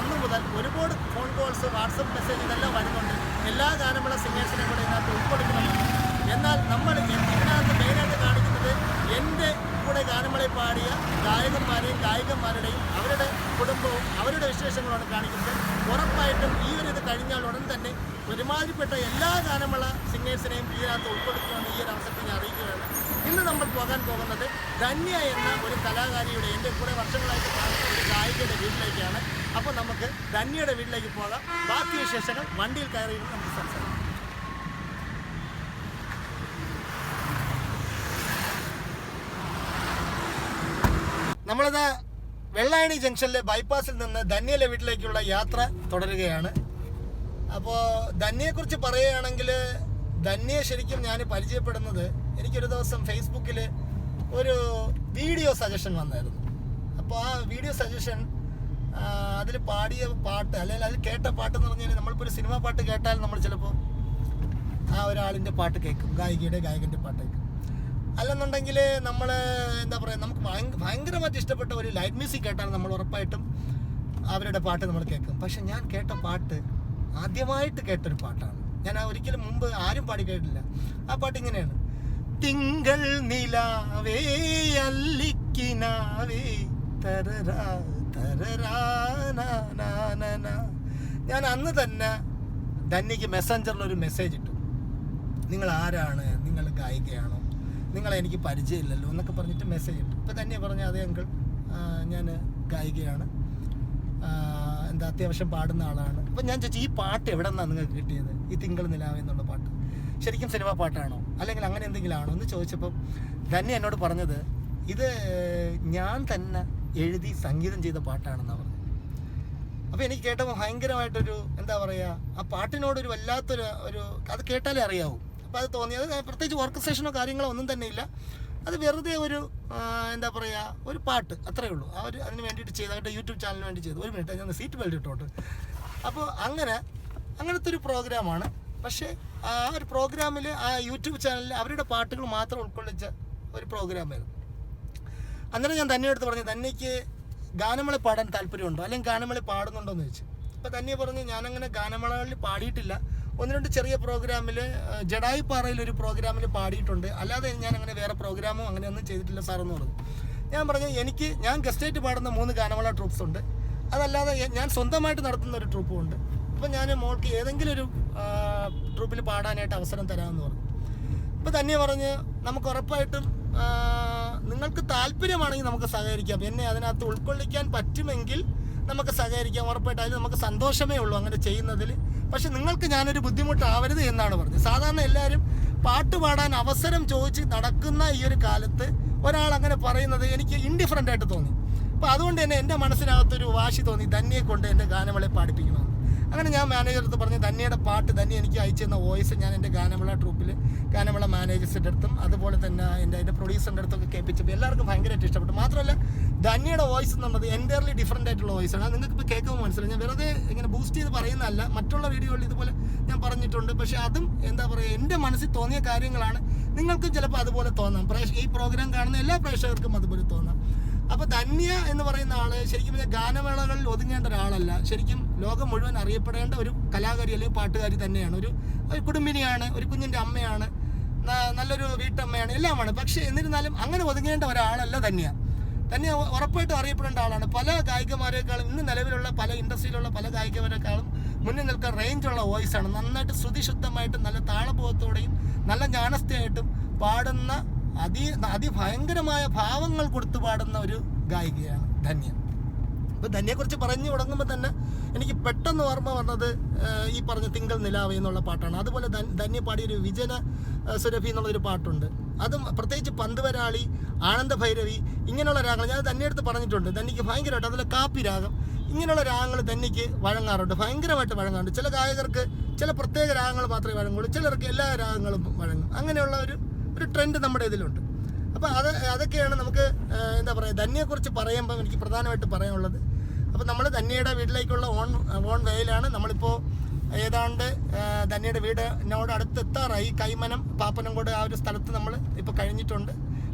അന്ന് മുതൽ ഒരുപാട് ഫോൺ കോൾസ്, വാട്സപ്പ് മെസ്സേജ് ഇതെല്ലാം വരുന്നുണ്ട്. എല്ലാ ഗാനമേള സിംഗേഴ്സിനെയും കൂടെ ഇതിനകത്ത് ഉൾപ്പെടുത്തണമെന്ന്. എന്നാൽ നമ്മൾ ഇതിനകത്ത് മെയിനായിട്ട് കാണിക്കുന്നത് എൻ്റെ കൂടെ ഗാനമേളയിൽ പാടിയ ഗായകന്മാരെയും ഗായികന്മാരുടെയും അവരുടെ കുടുംബവും അവരുടെ വിശേഷങ്ങളുമാണ് കാണിക്കുന്നത്. ഉറപ്പായിട്ടും ഈ ഒരു ഇത് കഴിഞ്ഞാൽ ഉടൻ തന്നെ ഒരുമാതിരിപ്പെട്ട എല്ലാ ഗാനമേള സിംഗേഴ്സിനെയും ഇതിനകത്ത് ഉൾപ്പെടുത്തുമെന്ന് ഈ ഒരു അവസരത്തിൽ ഞാൻ അറിയിക്കുകയാണ്. ഇന്ന് നമ്മൾ പോകാൻ പോകുന്നത് ധന്യ എന്ന ഒരു കലാകാരിയുടെ, എൻ്റെ കൂടെ വർഷങ്ങളായിട്ട് കാണുന്ന ഒരു ഗായികയുടെ വീട്ടിലേക്കാണ്. അപ്പോൾ നമുക്ക് ധന്യയുടെ വീട്ടിലേക്ക് പോകാം. ബാക്കി വിശേഷങ്ങൾ വണ്ടിയിൽ കയറി നമുക്ക് സംസാരിക്കാം. നമ്മളിത് വെള്ളായണി ജംഗ്ഷനിലെ ബൈപ്പാസിൽ നിന്ന് ധന്യയുടെ വീട്ടിലേക്കുള്ള യാത്ര തുടരുകയാണ്. അപ്പോൾ ധന്യയെക്കുറിച്ച് പറയുകയാണെങ്കിൽ, ധന്യയെ ശരിക്കും ഞാൻ പരിചയപ്പെടുന്നത്, എനിക്കൊരു ദിവസം ഫേസ്ബുക്കിൽ ഒരു വീഡിയോ സജഷൻ വന്നായിരുന്നു. അപ്പോൾ ആ വീഡിയോ സജഷൻ അതിൽ പാടിയ പാട്ട്, അല്ലെങ്കിൽ അതിൽ കേട്ട പാട്ട് എന്ന് പറഞ്ഞാൽ, നമ്മളിപ്പോൾ ഒരു സിനിമ പാട്ട് കേട്ടാൽ നമ്മൾ ചിലപ്പോൾ ആ ഒരാളിൻ്റെ പാട്ട് കേൾക്കും, ഗായകൻ്റെ പാട്ട് കേൾക്കും. അല്ലെന്നുണ്ടെങ്കിൽ നമ്മൾ എന്താ പറയുക, നമുക്ക് ഭയങ്കരമായിട്ട് ഇഷ്ടപ്പെട്ട ഒരു ലൈറ്റ് മ്യൂസിക് കേട്ടാൽ നമ്മൾ ഉറപ്പായിട്ടും അവരുടെ പാട്ട് നമ്മൾ കേൾക്കും. പക്ഷെ ഞാൻ കേട്ട പാട്ട് ആദ്യമായിട്ട് കേട്ടൊരു പാട്ടാണ്. ഞാൻ ഒരിക്കലും മുമ്പ് ആരും പാടി കേട്ടില്ല. ആ പാട്ട് ഇങ്ങനെയാണ്: തിങ്കൾ നിലാവേ അല്ലിക്കിനാവേ തരരാ തരരാ. ഞാൻ അന്ന് തന്നെ ധന്യയ്ക്ക് മെസ്സഞ്ചറിലൊരു മെസ്സേജ് ഇട്ടു. നിങ്ങൾ ആരാണ്, നിങ്ങൾ ഗായികയാണോ, നിങ്ങളെ എനിക്ക് പരിചയമില്ലല്ലോ എന്നൊക്കെ പറഞ്ഞിട്ട് മെസ്സേജ് ഇട്ടു. ഇപ്പോൾ ധന്യ പറഞ്ഞ, അതേ അങ്കിൾ, ഞാൻ ഗായികയാണ്, എന്താ അത്യാവശ്യം പാടുന്ന ആളാണ്. അപ്പം ഞാൻ ചോദിച്ചു, ഈ പാട്ട് എവിടെ നിന്നാണ് നിങ്ങൾക്ക് കിട്ടിയത്, ഈ തിങ്കൾ നിലാവ് എന്നുള്ള പാട്ട്? ശരിക്കും സിനിമ പാട്ടാണോ അല്ലെങ്കിൽ അങ്ങനെ എന്തെങ്കിലും ആണോ എന്ന് ചോദിച്ചപ്പം ധന്യ എന്നോട് പറഞ്ഞത്, ഇത് ഞാൻ തന്നെ എഴുതി സംഗീതം ചെയ്ത പാട്ടാണെന്നാണ് പറഞ്ഞത്. അപ്പോൾ എനിക്ക് കേട്ടപ്പോൾ ഭയങ്കരമായിട്ടൊരു എന്താ പറയുക, ആ പാട്ടിനോടൊരു വല്ലാത്തൊരു അത് കേട്ടാലേ അറിയാവൂ. അപ്പോൾ അത് തോന്നിയത്, പ്രത്യേകിച്ച് ഓർക്കസ്ട്രേഷനോ കാര്യങ്ങളോ ഒന്നും തന്നെ ഇല്ല. അത് വെറുതെ ഒരു എന്താ പറയുക, ഒരു പാട്ട്, അത്രയേ ഉള്ളൂ. അതിന് വേണ്ടിയിട്ട് ചെയ്തതായിട്ട് യൂട്യൂബ് ചാനലിന് വേണ്ടി ചെയ്തു. ഒരു മിനിറ്റ്, ഞാൻ സീറ്റ് ബെൽറ്റ് ഇട്ടോട്ട്. അപ്പോൾ അങ്ങനത്തെ ഒരു പ്രോഗ്രാമാണ്. പക്ഷേ ആ ഒരു പ്രോഗ്രാമിൽ, ആ യൂട്യൂബ് ചാനലിൽ അവരുടെ പാട്ടുകൾ മാത്രം ഉൾക്കൊള്ളിച്ച ഒരു പ്രോഗ്രാമായിരുന്നു. അന്നേരം ഞാൻ ധന്യ എടുത്ത് പറഞ്ഞു, ധന്യയ്ക്ക് ഗാനമേള പാടാൻ താല്പര്യമുണ്ടോ, അല്ലെങ്കിൽ ഗാനമേള പാടുന്നുണ്ടോ എന്ന് ചോദിച്ചു. അപ്പോൾ ധന്യ പറഞ്ഞു, ഞാനങ്ങനെ ഗാനമേളകളിൽ പാടിയിട്ടില്ല, 1-2 ചെറിയ പ്രോഗ്രാമിൽ, ജഡായിപ്പാറയിൽ ഒരു പ്രോഗ്രാമിൽ പാടിയിട്ടുണ്ട്, അല്ലാതെ ഞാൻ അങ്ങനെ വേറെ പ്രോഗ്രാമോ അങ്ങനെയൊന്നും ചെയ്തിട്ടില്ല സാറെന്ന് പറഞ്ഞു. ഞാൻ ഗസ്റ്റായിട്ട് പാടുന്ന 3 ഗാനമേള ട്രൂപ്സ് ഉണ്ട്. അതല്ലാതെ ഞാൻ സ്വന്തമായിട്ട് നടത്തുന്ന ഒരു ട്രൂപ്പും ഉണ്ട്. അപ്പോൾ ഞാൻ മോൾക്ക് ഏതെങ്കിലും ഒരു ട്രൂപ്പിൽ പാടാനായിട്ട് അവസരം തരാമെന്ന് പറഞ്ഞു. ഇപ്പോൾ ധന്യ പറഞ്ഞ്, നമുക്ക് ഉറപ്പായിട്ടും നിങ്ങൾക്ക് താല്പര്യമാണെങ്കിൽ നമുക്ക് സഹകരിക്കാം, എന്നെ അതിനകത്ത് ഉൾക്കൊള്ളിക്കാൻ പറ്റുമെങ്കിൽ നമുക്ക് സഹകരിക്കാം, ഉറപ്പായിട്ട് അതിൽ നമുക്ക് സന്തോഷമേ ഉള്ളൂ അങ്ങനെ ചെയ്യുന്നതിൽ. പക്ഷെ നിങ്ങൾക്ക് ഞാനൊരു ബുദ്ധിമുട്ടാവരുത് എന്നാണ് പറഞ്ഞത്. സാധാരണ എല്ലാവരും പാട്ട് പാടാൻ അവസരം ചോദിച്ച് നടക്കുന്ന ഈ ഒരു കാലത്ത് ഒരാൾ അങ്ങനെ പറയുന്നത് എനിക്ക് ഇൻഡിഫറൻ്റ് ആയിട്ട് തോന്നി. അപ്പോൾ അതുകൊണ്ട് തന്നെ എൻ്റെ മനസ്സിനകത്തൊരു വാശി തോന്നി, ധന്യയെ കൊണ്ട് എൻ്റെ ഗാനമേളയെ പാടിപ്പിക്കണമെന്ന്. അങ്ങനെ ഞാൻ മാനേജർ അടുത്ത് പറഞ്ഞു, ധന്യയുടെ പാട്ട്, ധന്യ എനിക്ക് അയച്ചു തന്ന വോയിസ് ഞാൻ എൻ്റെ ഗാനമേള ട്രൂപ്പിൽ ഗാനമേള മാനേജേഴ്സിൻ്റെ അടുത്തും അതുപോലെ തന്നെ എൻ്റെ പ്രൊഡ്യൂസറിൻ്റെ അടുത്തൊക്കെ കേൾപ്പിച്ചപ്പോൾ എല്ലാവർക്കും ഭയങ്കരമായിട്ട് ഇഷ്ടപ്പെട്ടു. മാത്രമല്ല ധന്യയുടെ വോയിസ് എന്നുള്ളത് എൻ്റയർലി ഡിഫറൻ്റ് ആയിട്ടുള്ള വോയിസാണ്. അത് നിങ്ങൾക്ക് ഇപ്പോൾ കേൾക്കുമ്പോൾ മനസ്സിലായി. ഞാൻ വെറുതെ ഇങ്ങനെ ബൂസ്റ്റ് ചെയ്ത് പറയുന്നതല്ല, മറ്റുള്ള വീഡിയോകളിൽ ഇതുപോലെ ഞാൻ പറഞ്ഞിട്ടുണ്ട്. പക്ഷേ അതും എന്താ പറയുക, എൻ്റെ മനസ്സിൽ തോന്നിയ കാര്യങ്ങളാണ്. നിങ്ങൾക്കും ചിലപ്പോൾ അതുപോലെ തോന്നാം, ഈ പ്രോഗ്രാം കാണുന്ന എല്ലാ പ്രേക്ഷകർക്കും അതുപോലെ തോന്നാം. അപ്പോൾ ധന്യ എന്ന് പറയുന്ന ആൾ ശരിക്കും ഗാനമേളകളിൽ ഒതുങ്ങേണ്ട ഒരാളല്ല, ശരിക്കും ലോകം മുഴുവൻ അറിയപ്പെടേണ്ട ഒരു കലാകാരി അല്ലെങ്കിൽ പാട്ടുകാരി തന്നെയാണ്. ഒരു കുടുംബിനിയാണ്, ഒരു കുഞ്ഞിൻ്റെ അമ്മയാണ്, നല്ലൊരു വീട്ടമ്മയാണ്, എല്ലാമാണ്. പക്ഷേ എന്നിരുന്നാലും അങ്ങനെ ഒതുങ്ങേണ്ട ഒരാളല്ല ധന്യ. ഉറപ്പായിട്ടും അറിയപ്പെടേണ്ട ആളാണ്. പല ഗായികമാരെക്കാളും, ഇന്ന് നിലവിലുള്ള പല ഇൻഡസ്ട്രിയിലുള്ള പല ഗായികമാരെക്കാളും മുന്നിൽ നിൽക്കാൻ റേഞ്ചുള്ള വോയിസാണ്. നന്നായിട്ട് ശ്രുതിശുദ്ധമായിട്ടും നല്ല താളബോധത്തോടെയും നല്ല ജ്ഞാനസ്ഥയായിട്ടും പാടുന്ന അതിഭയങ്കരമായ ഭാവങ്ങൾ കൊടുത്തു പാടുന്ന ഒരു ഗായികയാണ് ധന്യ. അപ്പോൾ ധന്യയെക്കുറിച്ച് പറഞ്ഞു തുടങ്ങുമ്പോൾ തന്നെ എനിക്ക് പെട്ടെന്ന് ഓർമ്മ വന്നത് ഈ പറഞ്ഞ തിങ്കൾ നിലാവ് എന്നുള്ള പാട്ടാണ്. അതുപോലെ ധന്യ പാടിയൊരു വിജന സുരഭി എന്നുള്ളൊരു പാട്ടുണ്ട്. അതും പ്രത്യേകിച്ച് പന്തുവരാളി, ആനന്ദ ഭൈരവി, ഇങ്ങനെയുള്ള രാഗങ്ങൾ ഞാൻ ധന്യടുത്ത് പറഞ്ഞിട്ടുണ്ട്. ധന്യയ്ക്ക് ഭയങ്കരമായിട്ട്, അതുപോലെ കാപ്പി രാഗം, ഇങ്ങനെയുള്ള രാഗങ്ങൾ ധന്യയ്ക്ക് വഴങ്ങാറുണ്ട്, ഭയങ്കരമായിട്ട് വഴങ്ങാറുണ്ട്. ചില ഗായകർക്ക് ചില പ്രത്യേക രാഗങ്ങൾ മാത്രമേ വഴങ്ങുള്ളൂ, ചിലർക്ക് എല്ലാ രാഗങ്ങളും വഴങ്ങും. അങ്ങനെയുള്ള ഒരു ട്രെൻഡ് നമ്മുടെ ഇതിലുണ്ട്. അപ്പോൾ അതൊക്കെയാണ് നമുക്ക് എന്താ പറയുക, ധന്യയെക്കുറിച്ച് പറയുമ്പം എനിക്ക് പ്രധാനമായിട്ട് പറയാനുള്ളത്. അപ്പോൾ നമ്മൾ ധന്യയുടെ വീട്ടിലേക്കുള്ള ഓൺ വേയിലാണ്. നമ്മളിപ്പോൾ ഏതാണ്ട് ധന്യയുടെ വീടിനോട് അടുത്തെത്താറായി. കൈമനം, പാപ്പനംകോട് ആ ഒരു സ്ഥലത്ത് നമ്മൾ ഇപ്പോൾ കഴിഞ്ഞിട്ടുണ്ട്.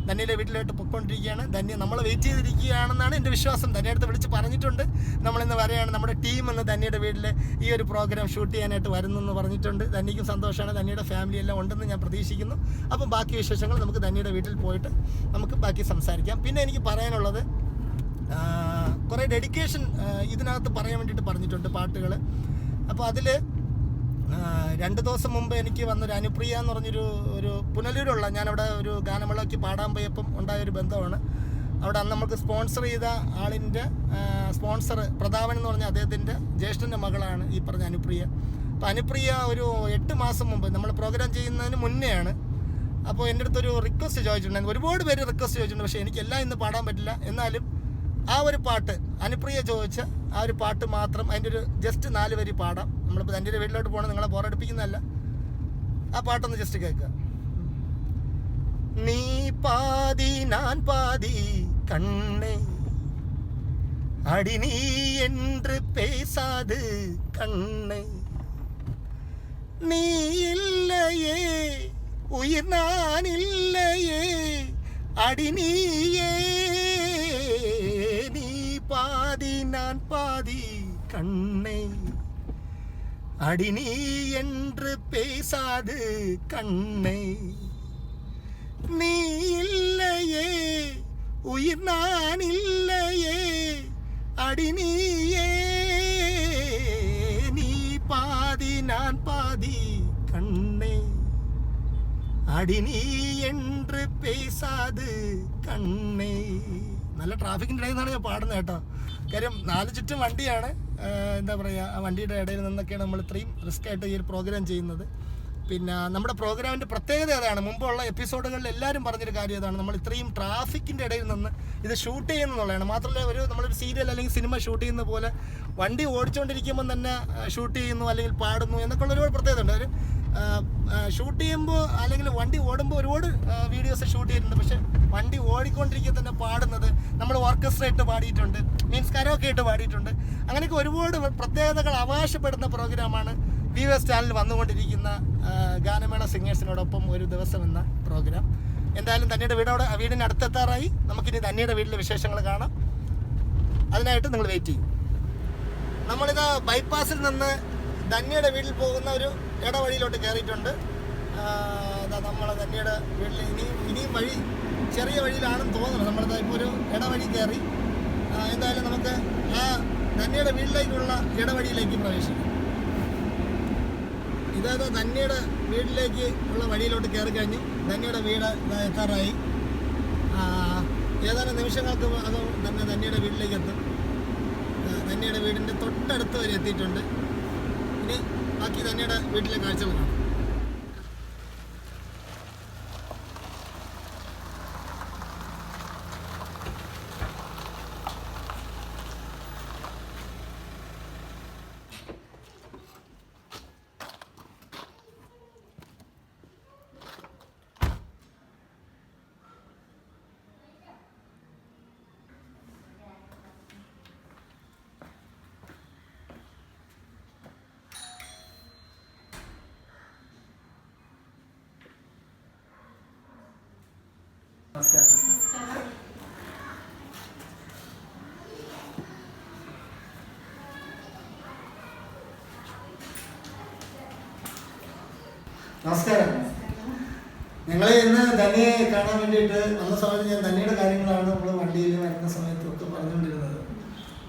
ധന്യയുടെ വീട്ടിലോട്ട് പൊയ്ക്കൊണ്ടിരിക്കുകയാണ്. ധന്യ നമ്മൾ വെയിറ്റ് ചെയ്തിരിക്കുകയാണെന്നാണ് എൻ്റെ വിശ്വാസം. ധന്യടുത്ത് വിളിച്ച് പറഞ്ഞിട്ടുണ്ട്, നമ്മളിന്ന് വരെയാണ്, നമ്മുടെ ടീം ഇന്ന് ധന്യയുടെ വീട്ടിൽ ഈ ഒരു പ്രോഗ്രാം ഷൂട്ട് ചെയ്യാനായിട്ട് വരുന്നെന്ന് പറഞ്ഞിട്ടുണ്ട്. ധന്യയ്ക്കും സന്തോഷമാണ്, ധന്യയുടെ ഫാമിലി എല്ലാം ഉണ്ടെന്ന് ഞാൻ പ്രതീക്ഷിക്കുന്നു. അപ്പം ബാക്കി വിശേഷങ്ങൾ നമുക്ക് ധന്യയുടെ വീട്ടിൽ പോയിട്ട് നമുക്ക് ബാക്കി സംസാരിക്കാം. പിന്നെ എനിക്ക് പറയാനുള്ളത്, കുറേ ഡെഡിക്കേഷൻ ഇതിനകത്ത് പറയാൻ വേണ്ടിയിട്ട് പറഞ്ഞിട്ടുണ്ട് പാട്ടുകൾ. അപ്പോൾ അതിൽ 2 ദിവസം മുമ്പ് എനിക്ക് വന്നൊരു അനുപ്രിയ എന്ന് പറഞ്ഞൊരു പുനലൂരുള്ള, ഞാനവിടെ ഒരു ഗാനമേളയ്ക്ക് പാടാൻ പോയപ്പം ഉണ്ടായൊരു ബന്ധമാണ്. അവിടെ അന്ന് നമുക്ക് സ്പോൺസർ ചെയ്ത ആളിൻ്റെ സ്പോൺസർ പ്രതാപൻ എന്ന് പറഞ്ഞ അദ്ദേഹത്തിൻ്റെ ജ്യേഷ്ഠൻ്റെ മകളാണ് ഈ പറഞ്ഞ അനുപ്രിയ. അപ്പോൾ അനുപ്രിയ ഒരു 8 മാസം മുമ്പ് നമ്മൾ പ്രോഗ്രാം ചെയ്യുന്നതിന് മുന്നെയാണ്. അപ്പോൾ എൻ്റെ അടുത്തൊരു റിക്വസ്റ്റ് ചോദിച്ചിട്ടുണ്ടായിരുന്നു. ഒരുപാട് പേര് റിക്വസ്റ്റ് ചോദിച്ചിട്ടുണ്ട്, പക്ഷേ എനിക്കെല്ലാം ഇന്ന് പാടാൻ പറ്റില്ല. എന്നാലും ആ ഒരു പാട്ട്, അനുപ്രിയ ചോദിച്ച ആ ഒരു പാട്ട് മാത്രം, അതിൻ്റെ ഒരു ജസ്റ്റ് 4 വരി പാടാം. നമ്മളിപ്പോൾ എൻ്റെ വീട്ടിലോട്ട് പോകണം, നിങ്ങളെ ബോറടിപ്പിക്കുന്നതല്ല. ആ പാട്ടൊന്ന് ജസ്റ്റ് കേൾക്കുക. നീ പാതി ഞാൻ പാതി കണ്ണേ അടി നീ என்று பேசாது கண்ணே நீ இல்லையே உயிர் நான் இல்லையே அடி நீயே நீ பாதி நான் பாதி கண்ணே அடி நீ என்று பேசாது கண்ணே நீ இல்லையே உயிர் நான் இல்லையே அடி நீயே நீ பாதி நான் பாதி கண்ணே അടി നീ என்று പേസാത് കണ്ണേ. നല്ല ട്രാഫിക്കിൻ്റെ ഇടയിൽ നിന്നാണ് ഞാൻ പാടുന്നത് കേട്ടോ. കാര്യം 4 ചുറ്റും വണ്ടിയാണ്. എന്താ പറയുക, ആ വണ്ടിയുടെ ഇടയിൽ നിന്നൊക്കെയാണ് നമ്മൾ ഇത്രയും റിസ്ക് ആയിട്ട് ഈ ഒരു പ്രോഗ്രാം ചെയ്യുന്നത്. പിന്നെ നമ്മുടെ പ്രോഗ്രാമിൻ്റെ പ്രത്യേകത അതാണ്. മുമ്പുള്ള എപ്പിസോഡുകളിൽ എല്ലാവരും പറഞ്ഞൊരു കാര്യം അതാണ്, നമ്മൾ ഇത്രയും ട്രാഫിക്കിൻ്റെ ഇടയിൽ നിന്ന് ഇത് ഷൂട്ട് ചെയ്യുന്നതുള്ളതാണ്. മാത്രമല്ല നമ്മളൊരു സീരിയൽ അല്ലെങ്കിൽ സിനിമ ഷൂട്ട് ചെയ്യുന്ന പോലെ വണ്ടി ഓടിച്ചുകൊണ്ടിരിക്കുമ്പോൾ തന്നെ ഷൂട്ട് ചെയ്യുന്നു അല്ലെങ്കിൽ പാടുന്നു എന്നൊക്കെയുള്ള ഒരുപാട് പ്രത്യേകത ഉണ്ട്. ഒരു ഷൂട്ട് ചെയ്യുമ്പോൾ അല്ലെങ്കിൽ വണ്ടി ഓടുമ്പോൾ ഒരുപാട് വീഡിയോസ് ഷൂട്ട് ചെയ്തിട്ടുണ്ട്. പക്ഷേ വണ്ടി ഓടിക്കൊണ്ടിരിക്കുക തന്നെ പാടുന്നത്, നമ്മൾ ഓർക്കസ്ട്ര ഇട്ട് പാടിയിട്ടുണ്ട്, മീൻസ് കരോക്കെ ഇട്ട് പാടിയിട്ടുണ്ട്. അങ്ങനെയൊക്കെ ഒരുപാട് പ്രത്യേകതകൾ അവകാശപ്പെടുന്ന പ്രോഗ്രാമാണ് VS ചാനലിൽ വന്നുകൊണ്ടിരിക്കുന്ന ഗാനമേള സിംഗേഴ്സിനോടൊപ്പം ഒരു ദിവസം എന്ന പ്രോഗ്രാം. എന്തായാലും ധന്യയുടെ വീടിന് അടുത്തെത്താറായി. നമുക്കിനി ധന്യയുടെ വീട്ടിലെ വിശേഷങ്ങൾ കാണാം. അതിനായിട്ട് നിങ്ങൾ വെയിറ്റ് ചെയ്യും. നമ്മളിത് ബൈപ്പാസിൽ നിന്ന് ധന്യയുടെ വീട്ടിൽ പോകുന്ന ഒരു ഇടവഴിയിലോട്ട് കയറിയിട്ടുണ്ട്. നമ്മൾ ധന്യയുടെ വീട്ടിൽ ഇനിയും വഴി ചെറിയ വഴിയിലാണെന്ന് തോന്നുന്നത്. നമ്മളിത് ഇപ്പോൾ ഒരു ഇടവഴി കയറി. എന്തായാലും നമുക്ക് ആ ധന്യയുടെ വീട്ടിലേക്കുള്ള ഇടവഴിയിലേക്ക് പ്രവേശിക്കാം. ഇതായത് ധന്യയുടെ വീട്ടിലേക്ക് ഉള്ള വഴിയിലോട്ട് കയറി കഴിഞ്ഞു. ധന്യയുടെ വീട് എത്താറായി. ഏതാനും നിമിഷങ്ങൾക്ക് അത് തന്നെ ധന്യയുടെ വീട്ടിലേക്ക് എത്തും. ധന്യയുടെ വീടിൻ്റെ തൊട്ടടുത്ത് വരെ എത്തിയിട്ടുണ്ട്. ഇനി ബാക്കി ധന്യയുടെ വീട്ടിലെ കാഴ്ചകൾ കാണാം. നമസ്കാരം. ഞങ്ങളെ ഇന്ന് ധന്യയെ കാണാൻ വേണ്ടിയിട്ട് വന്ന സമയത്ത് ഞാൻ ധന്യയുടെ കാര്യങ്ങളാണ് നമ്മൾ വണ്ടിയിൽ വരുന്ന സമയത്തൊക്കെ പറഞ്ഞുകൊണ്ടിരുന്നത്.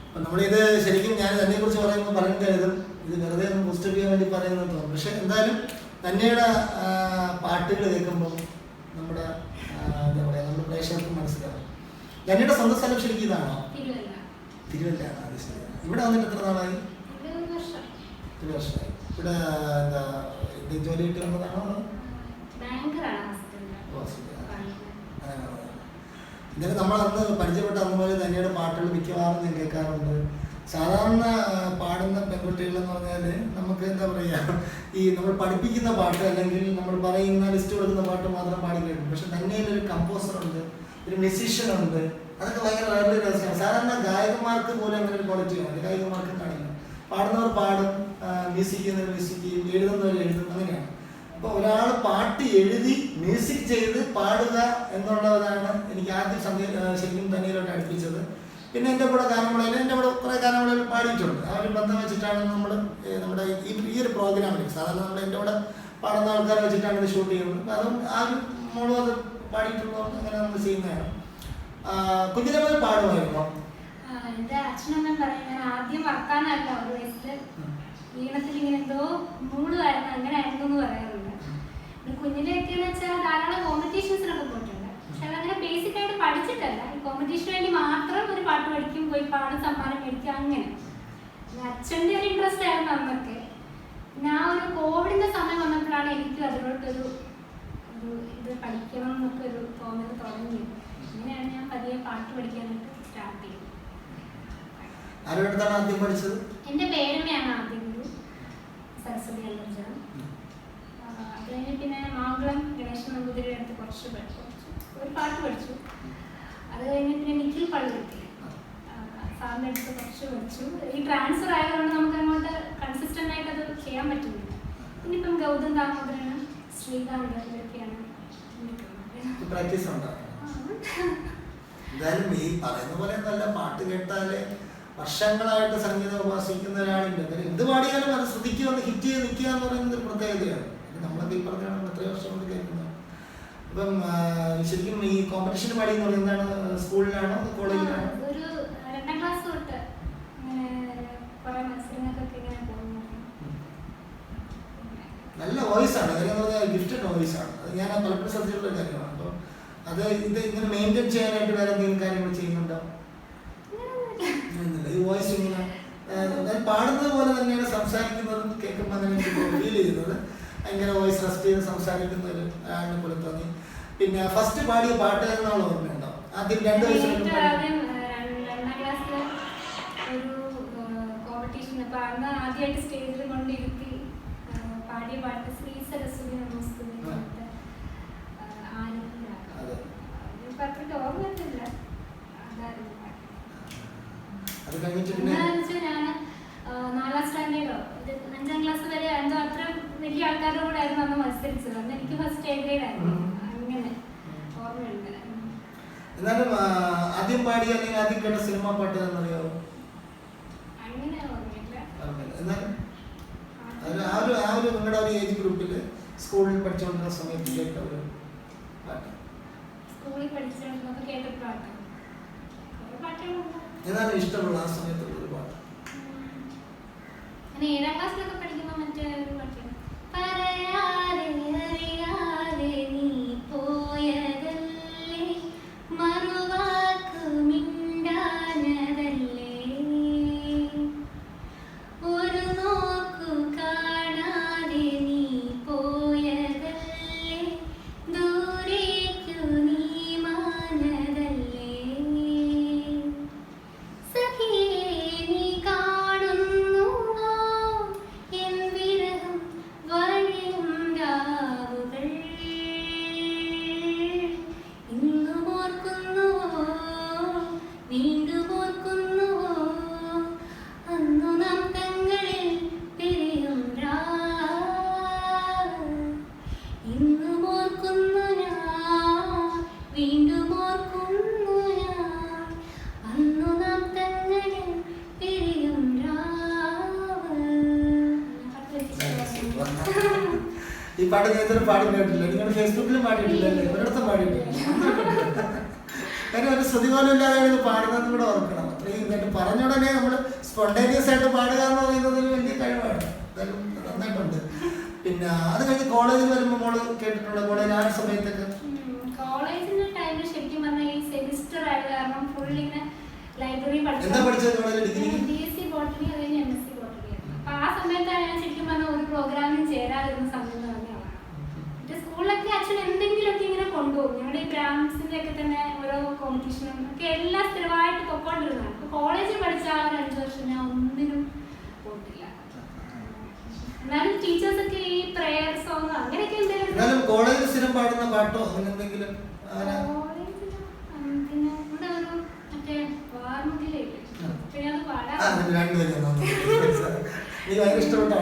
അപ്പം നമ്മളിത് ശരിക്കും ഞാൻ ധന്യയെക്കുറിച്ച് പറയുമ്പോൾ പറയാൻ കരുതും ഇത് വെറുതെ ഒന്ന് ബൂസ്റ്റ് ചെയ്യാൻ വേണ്ടി പറയുന്നത് തോന്നും. പക്ഷെ എന്തായാലും ധന്യയുടെ പാട്ടുകൾ കേൾക്കുമ്പോൾ നമ്മുടെ എന്താ പറയുക, നമ്മുടെ പ്രേക്ഷകർക്ക് മനസ്സിലാവും. ധന്യയുടെ സ്വന്തം സ്ഥലം ശരിക്കും ഇതാണോ? തിരുവല്ലയാണ്. അത് ശരി. ഇവിടെ വന്നിട്ട് എത്ര നാളായി? 1 വർഷമായി. ഇവിടെ എന്താ ജോലി കിട്ടി വന്നതാണോ? എന്തായാലും നമ്മൾ അന്ന് പരിചയപ്പെട്ട അതുപോലെ ധന്യയുടെ പാട്ടുകൾ മിക്കവാറും ഞാൻ കേൾക്കാറുണ്ട്. സാധാരണ പാടുന്ന പെൺകുട്ടികളെന്ന് പറഞ്ഞാൽ നമുക്ക് എന്താ പറയുക, ഈ നമ്മൾ പഠിപ്പിക്കുന്ന പാട്ട് അല്ലെങ്കിൽ നമ്മൾ പറയുന്ന ലിസ്റ്റ് കൊടുക്കുന്ന പാട്ട് മാത്രം പാടി കേൾക്കും. പക്ഷെ ധന്യയിലൊരു കമ്പോസറുണ്ട്, ഒരു മ്യൂസീഷ്യനുണ്ട്. അതൊക്കെ ഭയങ്കര വളരെ രസമാണ്. സാധാരണ ഗായകന്മാർക്ക് പോലും അങ്ങനെ ഒരു ക്വാളിറ്റി ആണ്, ഗായകന്മാർക്ക് കാണില്ല. പാടുന്നവർ പാടും, മ്യൂസിക് ചെയ്യുന്നവർ മ്യൂസിക് ചെയ്യും, എഴുതുന്നവർ എഴുതും, അങ്ങനെയാണ്. അപ്പോൾ ഒരാൾ പാട്ട് എഴുതി മ്യൂസിക് ചെയ്ത് പാടുക എന്നുള്ളതാണ് എനിക്ക് ആദ്യം ശരിക്കും തന്നെയിലോട്ട് അടുപ്പിച്ചത്. പിന്നെ എൻ്റെ കൂടെ ഗാനമേളയിൽ എൻ്റെ കൂടെ കുറേ ഗാനമേളയിൽ പാടിയിട്ടുണ്ട്. ആ ഒരു ബന്ധം വെച്ചിട്ടാണ് നമ്മൾ നമ്മുടെ ഈ ഒരു പ്രോഗ്രാമിൽ സാധാരണ നമ്മൾ എൻ്റെ കൂടെ പാടുന്ന ആൾക്കാരെ വെച്ചിട്ടാണ് ഇത് ഷൂട്ട് ചെയ്യുന്നത്. അപ്പം അതും ആ ഒരു മോളും അത് പാടിയിട്ടുള്ളതുകൊണ്ട് അങ്ങനെ നമ്മൾ ചെയ്യുന്നതാണ്. കുഞ്ഞിനെ പോയി പാടുമായിരുന്നോ? എൻ്റെ അച്ഛനമ്മ പറയും ഞാൻ ആദ്യം വർത്താനല്ല ഒരു വയസ്സിൽ ഈണത്തിൽ ഇങ്ങനെ എന്തോ മൂടുമായിരുന്നു, അങ്ങനെ ആയിരുന്നു എന്ന് പറയാറുണ്ട്. കുഞ്ഞിലെയൊക്കെ എന്ന് വെച്ചാൽ ധാരാളം കോമ്പറ്റീഷൻസിനൊക്കെ പോയിട്ടുണ്ട്. പക്ഷെ അതങ്ങനെ ബേസിക് ആയിട്ട് പഠിച്ചിട്ടല്ല, ഈ കോമ്പറ്റീഷന് വേണ്ടി മാത്രം ഒരു പാട്ട് പഠിക്കും, പോയി പാടും, സമ്മാനം മേടിക്കും, അങ്ങനെ. അച്ഛൻ്റെ ഒരു ഇൻട്രസ്റ്റ് ആയിരുന്നു അന്നൊക്കെ. പിന്നെ ആ ഒരു കോവിഡിൻ്റെ സമയം വന്നപ്പോഴാണ് എനിക്ക് അതിലോട്ടൊരു ഇത് പഠിക്കണം എന്നൊക്കെ ഒരു തോന്നൽ തുടങ്ങിയത്. അങ്ങനെയാണ് ഞാൻ പതിയെ പാട്ട് പഠിക്കാനായിട്ട് സ്റ്റാർട്ട് ചെയ്തത്. എൻ്റെ പേരമ്മയാണ് ആദ്യം ഗുരു, സരസ്വതി അല്ലർജാൻ. അത് കഴിഞ്ഞ് പിന്നെ മാംഗളം ഗണേശൻ നമ്പൂതിരിയുടെ അടുത്ത് കുറച്ച് ഒരു പാട്ട് പഠിച്ചു. അത് കഴിഞ്ഞ് പിന്നെ നിഖിൽ പള്ളിയെത്തി സാറിൻ്റെ അടുത്ത് കുറച്ച് പഠിച്ചു. ഈ ട്രാൻസ്ഫർ ആയതുകൊണ്ട് നമുക്ക് അങ്ങോട്ട് കൺസിസ്റ്റൻ്റ് ആയിട്ട് അത് ചെയ്യാൻ പറ്റുന്നില്ല. പിന്നിപ്പം ഗൗതം ദാമോദരൻ, ശ്രീകാന്ത് ഇതൊക്കെയാണ് എന്തായാലും ഈ പറയുന്ന പോലെ നല്ല പാട്ട് കേട്ടാല് വർഷങ്ങളായിട്ട് സംഗീതം ഉപാസിക്കുന്ന ഒരാളുണ്ട്. എന്ത് പാടിയാലും അത് ശ്രദ്ധിക്കുക, ഒന്ന് ഹിറ്റ് ചെയ്ത് നിൽക്കുക എന്ന് പറയുന്നത് ഒരു പ്രത്യേകതയാണ്. നമ്മളൊക്കെ ഈ പറഞ്ഞാണ് എത്രയോ വർഷം കൊണ്ട് കേൾക്കുന്നത്. അപ്പം ശരിക്കും ഈ കോമ്പറ്റീഷൻ പാടി എന്ന് പറയുന്നത് എന്താണ്? സ്കൂളിലാണോ കോളേജിലാണോ? നല്ല വോയിസ് ആണ്, ഗിഫ്റ്റഡ് വോയിസ് ആണ്. അത് ഞാൻ പലപ്പോഴും ശ്രദ്ധിച്ചിട്ടുള്ള കാര്യമാണ്. അപ്പോൾ അത് ഇത് ഇങ്ങനെ മെയിൻറ്റെയിൻ ചെയ്യാനായിട്ട് വേറെ എന്തെങ്കിലും കാര്യങ്ങൾ ചെയ്യുന്നുണ്ടോ? ഈ വോയിസ് ഇങ്ങനെ ഞാൻ പാടുന്നത് പോലെ തന്നെയാണ് സംസാരിക്കുന്നത് കേൾക്കുമ്പോൾ അങ്ങനെ എനിക്ക് ഫീൽ ചെയ്യുന്നത്. ഭയങ്കര വോയിസ് റെസ്റ്റ് ചെയ്ത് സംസാരിക്കുന്ന ഒരു ആളിനെ പോലെ തോന്നി. പിന്നെ ഫസ്റ്റ് പാടിയ പാട്ട് എന്നുള്ള ഓർമ്മയുണ്ടോ? ആദ്യം 2 വയസ്സിൽ ആദ്യമായിട്ട് സ്റ്റേജിൽ കൊണ്ടിരുത്തി പാടിയ പാട്ട് ശ്രീ സരസ്വതി നമസ്തുതി അത്രയ്ക്ക് ഓർമ്മയില്ല. ഞാൻ 4ാം സ്റ്റാൻഡേർഡോ 5ാം ക്ലാസ് വരെ എന്തോ അത്ര വലിയ ആൾക്കാരുടെ കൂടെ ആയിരുന്നു അന്ന് മത്സരിച്ചത്. അന്ന് എനിക്ക് ഫസ്റ്റ് എ ഗ്രേഡ് ആയിരുന്നു. അങ്ങനെ ഓർമ്മയുണ്ട്. എന്നാലും ആദ്യം പാടിയ അല്ലെങ്കിൽ ആദ്യം കേട്ട സിനിമ പാട്ട് എന്നറിയാവോ? അങ്ങനെ ഓർമ്മയില്ല. എന്നാലും ആ ഒരു നിങ്ങളുടെ ഒരു ഏജ് ഗ്രൂപ്പിൽ സ്കൂളിൽ പഠിച്ചുകൊണ്ടിരുന്ന സമയത്ത് കേട്ട ഒരു പാട്ട്, സ്കൂളിൽ പഠിച്ചുകൊണ്ടിരുന്നപ്പോൾ കേട്ട പാട്ട് ഏതാണ് ഇഷ്ടമുള്ള ആ സമയത്തുള്ള ഒരു പാട്ട്? 7ാം ക്ലാസ്സിലൊക്കെ പഠിക്കുമ്പോൾ മറ്റേ ഒരു പാട്ടാണ് പറയാതെ അറിയാതെ നീ പോയതല്ലേ മറുവാക്ക് മിണ്ടാനതല്ലേ ഒരു നോക്കു കാണാതെ നീ പോയതല്ലേ ദൂരേക്കു നീ മാനതല്ലേ ഈ പാട്ട് നേരത്തെ പാടും കേട്ടില്ല, നിങ്ങൾ ഫേസ്ബുക്കിലും പാടിയിട്ടില്ലല്ലേ? ഒരിടത്തും പാടിയിട്ടില്ല. കാര്യം ഒരു ശ്രുതി പോലും ഇല്ലാതെ ഇത് പാടുന്നതെന്ന് കൂടെ ഓർക്കണം. അത്രയും ഇതായിട്ട് പറഞ്ഞ ഉടനെ നമ്മൾ സ്പോണ്ടേനിയസ് ആയിട്ട് പാടുക എന്ന് പറയുന്നത് ഒരു വലിയ കഴിവാണ്. എന്തായാലും നന്നായിട്ടുണ്ട്. പിന്നെ അത് കഴിഞ്ഞ് കോളേജിൽ വരുമ്പോൾ മോള് കേട്ടിട്ടുള്ള കോളേജിൽ ആ സമയത്തൊക്കെ കോളേജിന്റെ ടൈമിൽ ശരിക്കും പറഞ്ഞാൽ ഈ സെമിസ്റ്റർ ആയത് കാരണം ഫുൾ ഇങ്ങനെ ലൈബ്രറി എന്താ പഠിച്ചത്? കോളേജിൽ ഡിഗ്രി BSc ബോട്ടണി അത് കഴിഞ്ഞ് MSc ബോട്ടണി. അപ്പൊ ആ സമയത്താണ് ഞാൻ ശരിക്കും പറഞ്ഞാൽ ഒരു പ്രോഗ്രാമിന് ചേരാതിരുന്ന സമയം തന്നെയാണ്. സ്കൂളിലൊക്കെ അച്ഛൻ എന്തെങ്കിലുമൊക്കെ ഇങ്ങനെ കൊണ്ടുപോകും. ഞങ്ങളുടെ ഈ ഗ്രാമസിന്റെ ഒക്കെ തന്നെ ഓരോ കോമ്പറ്റീഷനും ഒക്കെ എല്ലാം സ്ഥിരമായിട്ട് പൊക്കോണ്ടിരുന്നതാണ്. അപ്പൊ കോളേജിൽ പഠിച്ച ആ ഒരു 5 വർഷം ഞാൻ ഒന്നിനും പോയിട്ടില്ല. എന്നാലും ടീച്ചേഴ്സ് ഒക്കെ ഈ പ്രേയർ സോങ് അങ്ങനെയൊക്കെ എന്തെങ്കിലും കോളേജിൽ സ്ഥിരം പാടുന്ന പാട്ടോ അങ്ങനെ എന്തെങ്കിലും? പിന്നെ ഇവിടെ ഒരു മറ്റേ വാർമുകിലേ പിന്നെ അത് പാടാം. ഇഷ്ടപ്പെട്ട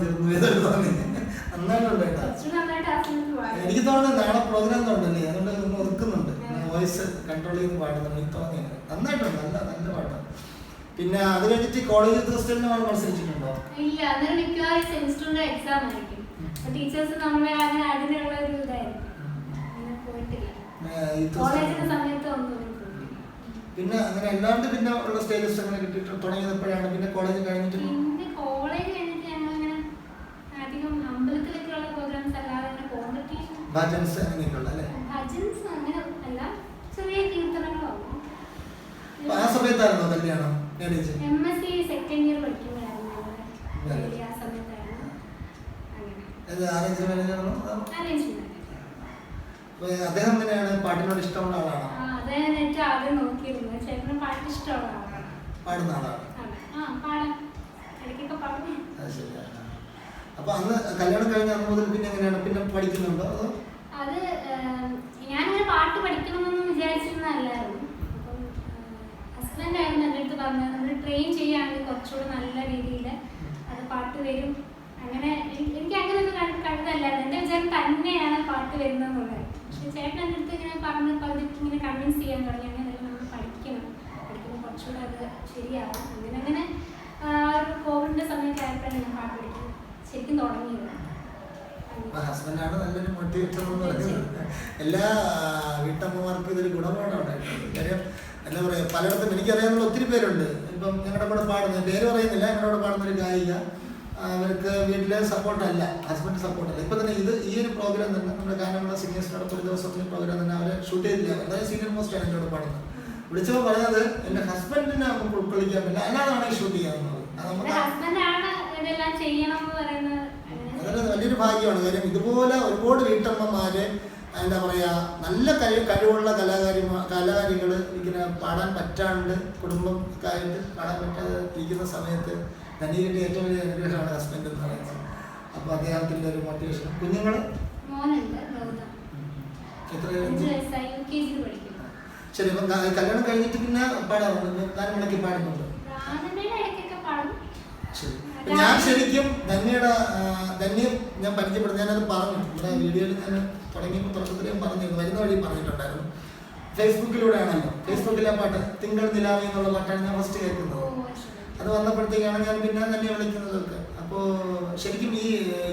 തീർന്നു ഏതൊരു തോന്നി നന്നായിട്ടുണ്ട് കേട്ടോ. എനിക്ക് തോന്നുന്നു നാളെ പ്രോഗ്രാം തോന്നല്ലേ, അതുകൊണ്ട് ഒന്ന് ഒതുക്കുന്നുണ്ട്, വോയിസ് കൺട്രോൾ ചെയ്ത് പാടുന്നുണ്ട്. എനിക്ക് തോന്നിയത് നന്നായിട്ടുണ്ട്, നല്ല നല്ല പാട്ടാണ്. പിന്നെ അത് കഴിഞ്ഞിട്ട് കോളേജ് ക്രിസ്റ്റലിന് മത്സരിച്ചിട്ടുണ്ടോ? ഇല്ല, അന്നേരം മിക്കവാറും സെമിസ്റ്ററിന്റെ എക്സാം ആയിരിക്കും. ടീച്ചേഴ്സ് നമ്മളെ അതിനുള്ള ഒരു ഇതായിരിക്കും, പോയിട്ടില്ല കോളേജിന്റെ സമയത്ത് ഒന്നും. പിന്നെ അങ്ങനെ അല്ലാണ്ട് പിന്നെ ഉള്ള സ്റ്റേജസ് അങ്ങനെ കിട്ടിയിട്ട് തുടങ്ങിയപ്പോഴാണ് പിന്നെ കോളേജ് കഴിഞ്ഞിട്ട്? പിന്നെ കോളേജ് കഴിഞ്ഞിട്ട് ഞങ്ങൾ അങ്ങനെ അധികം അമ്പലത്തിലൊക്കെയുള്ള പ്രോഗ്രാംസ് അല്ലാതെ അങ്ങനെ കോമ്പറ്റീഷൻ ഭജൻസ് അങ്ങനെയൊക്കെയുള്ള അല്ലേ? ഭജൻസ് അങ്ങനെ അല്ല, ചെറിയ കീർത്തനങ്ങളാവും. ആ സമയത്തായിരുന്നോ കല്യാണം? MSc സെക്കൻഡ് ഇയർ പഠിക്കുമ്പോഴായിരുന്നു ആ സമയത്തായിരുന്നു. അദ്ദേഹം എങ്ങനെയാണ്, പാട്ടിനോട് ഇഷ്ടമുള്ള ആളാണോ? അദ്ദേഹം എനിക്ക് ആദ്യം നോക്കിയിരുന്നു, ചേട്ടന് പാട്ട് ഇഷ്ടമുള്ള ആളാണ്, പാടുന്ന ആളാണ്. അപ്പൊ അന്ന് കല്യാണം കഴിഞ്ഞ അന്ന് മുതൽ പിന്നെ എങ്ങനെയാണ്, പിന്നെ പഠിക്കുന്നുണ്ടോ അതോ? അത് ഞാനിങ്ങനെ പാട്ട് പഠിക്കണമെന്നൊന്നും വിചാരിച്ചിരുന്നല്ലായിരുന്നു. ഹസ്ബൻഡ് ആയിരുന്നു എൻ്റെ അടുത്ത് പറഞ്ഞത്, നമ്മൾ ട്രെയിൻ ചെയ്യുകയാണെങ്കിൽ കുറച്ചുകൂടെ നല്ല രീതിയിൽ അത് പാട്ട് വരും. അങ്ങനെ എനിക്ക് അങ്ങനെ ഒരു കഴുതല്ലായിരുന്നു, എൻ്റെ വിചാരം തന്നെയാണ് പാട്ട് വരുന്നതെന്നുള്ളത്. പക്ഷെ ചേട്ടൻ എൻ്റെ അടുത്ത് ഇങ്ങനെ പറഞ്ഞ് പകുതിക്ക് ഇങ്ങനെ കൺവിൻസ് ചെയ്യാൻ തുടങ്ങി, അങ്ങനെയല്ല നമ്മൾ പഠിക്കുമ്പോൾ കുറച്ചുകൂടെ അത് ശരിയാവും. അങ്ങനെ ഒരു കോവിഡിൻ്റെ സമയത്ത് ആയപ്പോഴാണ് ഞാൻ പാട്ട് പഠിക്കുന്നത് ശരിക്കും തുടങ്ങിയത്. ഹസ്ബൻഡാണ് നല്ലൊരു മോട്ടിവേറ്റർ എന്ന് പറയുന്നത്. എല്ലാ വീട്ടമ്മമാർക്കും ഇതൊരു ഗുണമാണ് ഉണ്ടായിട്ടുള്ളത്. കാര്യം എന്താ പറയുക, പലയിടത്തും എനിക്കറിയാവുന്ന ഒത്തിരി പേരുണ്ട്. ഇപ്പം ഞങ്ങളുടെ കൂടെ പാടുന്ന, പേര് പറയുന്നില്ല, ഞങ്ങളുടെ കൂടെ പാടുന്നൊരു ഗായിക, അവർക്ക് വീട്ടിലെ സപ്പോർട്ടല്ല, ഹസ്ബൻഡ് സപ്പോർട്ടല്ല. ഇപ്പം തന്നെ ഈ ഒരു പ്രോഗ്രാം തന്നെ നമ്മുടെ ഗാനമുള്ള സീനിയേഴ്സിനോടൊപ്പം ഒരു ദിവസത്തിന് പ്രോഗ്രാം തന്നെ അവരെ ഷൂട്ട് ചെയ്തില്ല. എന്തായാലും സീനിയർ മോസ്റ്റാണ് എന്നോട് പാടുന്നത്. വിളിച്ചപ്പോൾ പറയുന്നത് എൻ്റെ ഹസ്ബൻഡിനെ നമുക്ക് ഉൾക്കൊള്ളിക്കാൻ പറ്റില്ല, അല്ലാതാണ് ഷൂട്ട് ചെയ്യാവുന്നത്. അതൊരു വലിയൊരു ഭാഗ്യമാണ്. കാര്യം ഇതുപോലെ ഒരുപാട് വീട്ടമ്മമാര് എന്താ പറയുക, നല്ല കഴിവുള്ള കലാകാരികൾ ഇങ്ങനെ പാടാൻ പറ്റാണ്ട് കുടുംബം ആയിട്ട് പാടാൻ പറ്റാതെ ഇരിക്കുന്ന സമയത്ത് ധനിയുടെ ഏറ്റവും വലിയ അനുഗ്രഹമാണ് ഹസ്ബൻഡ് എന്ന് പറയുന്നത്. അപ്പോൾ അദ്ദേഹത്തിൻ്റെ ഒരു മോട്ടിവേഷൻ. കുഞ്ഞുങ്ങൾ ശരി. അപ്പം കല്യാണം കഴിഞ്ഞിട്ട് പിന്നെ പാടാറുണ്ട്, ഗാനങ്ങളൊക്കെ പാടുന്നുണ്ട്? ശരി. ഞാൻ ശരിക്കും ധന്യ ഞാൻ പരിചയപ്പെടുന്നത്, ഞാനത് പറഞ്ഞു ഇവിടെ വീഡിയോയിൽ ഞാൻ തുടങ്ങിയപ്പോൾ തുടക്കത്തിൽ ഞാൻ പറഞ്ഞിരുന്നു, വരുന്ന വഴി പറഞ്ഞിട്ടുണ്ടായിരുന്നു. ഫേസ്ബുക്കിലൂടെയാണല്ലോ, ഫേസ്ബുക്കിലെ പാട്ട് തിങ്കൾ നിലാവി എന്നുള്ള പാട്ടാണ് ഞാൻ ഫസ്റ്റ് കേൾക്കുന്നത്. അത് വന്നപ്പോഴത്തേക്കാണ് ഞാൻ പിന്നെ തന്നെ വിളിക്കുന്നതൊക്കെ. അപ്പോൾ ശരിക്കും ഈ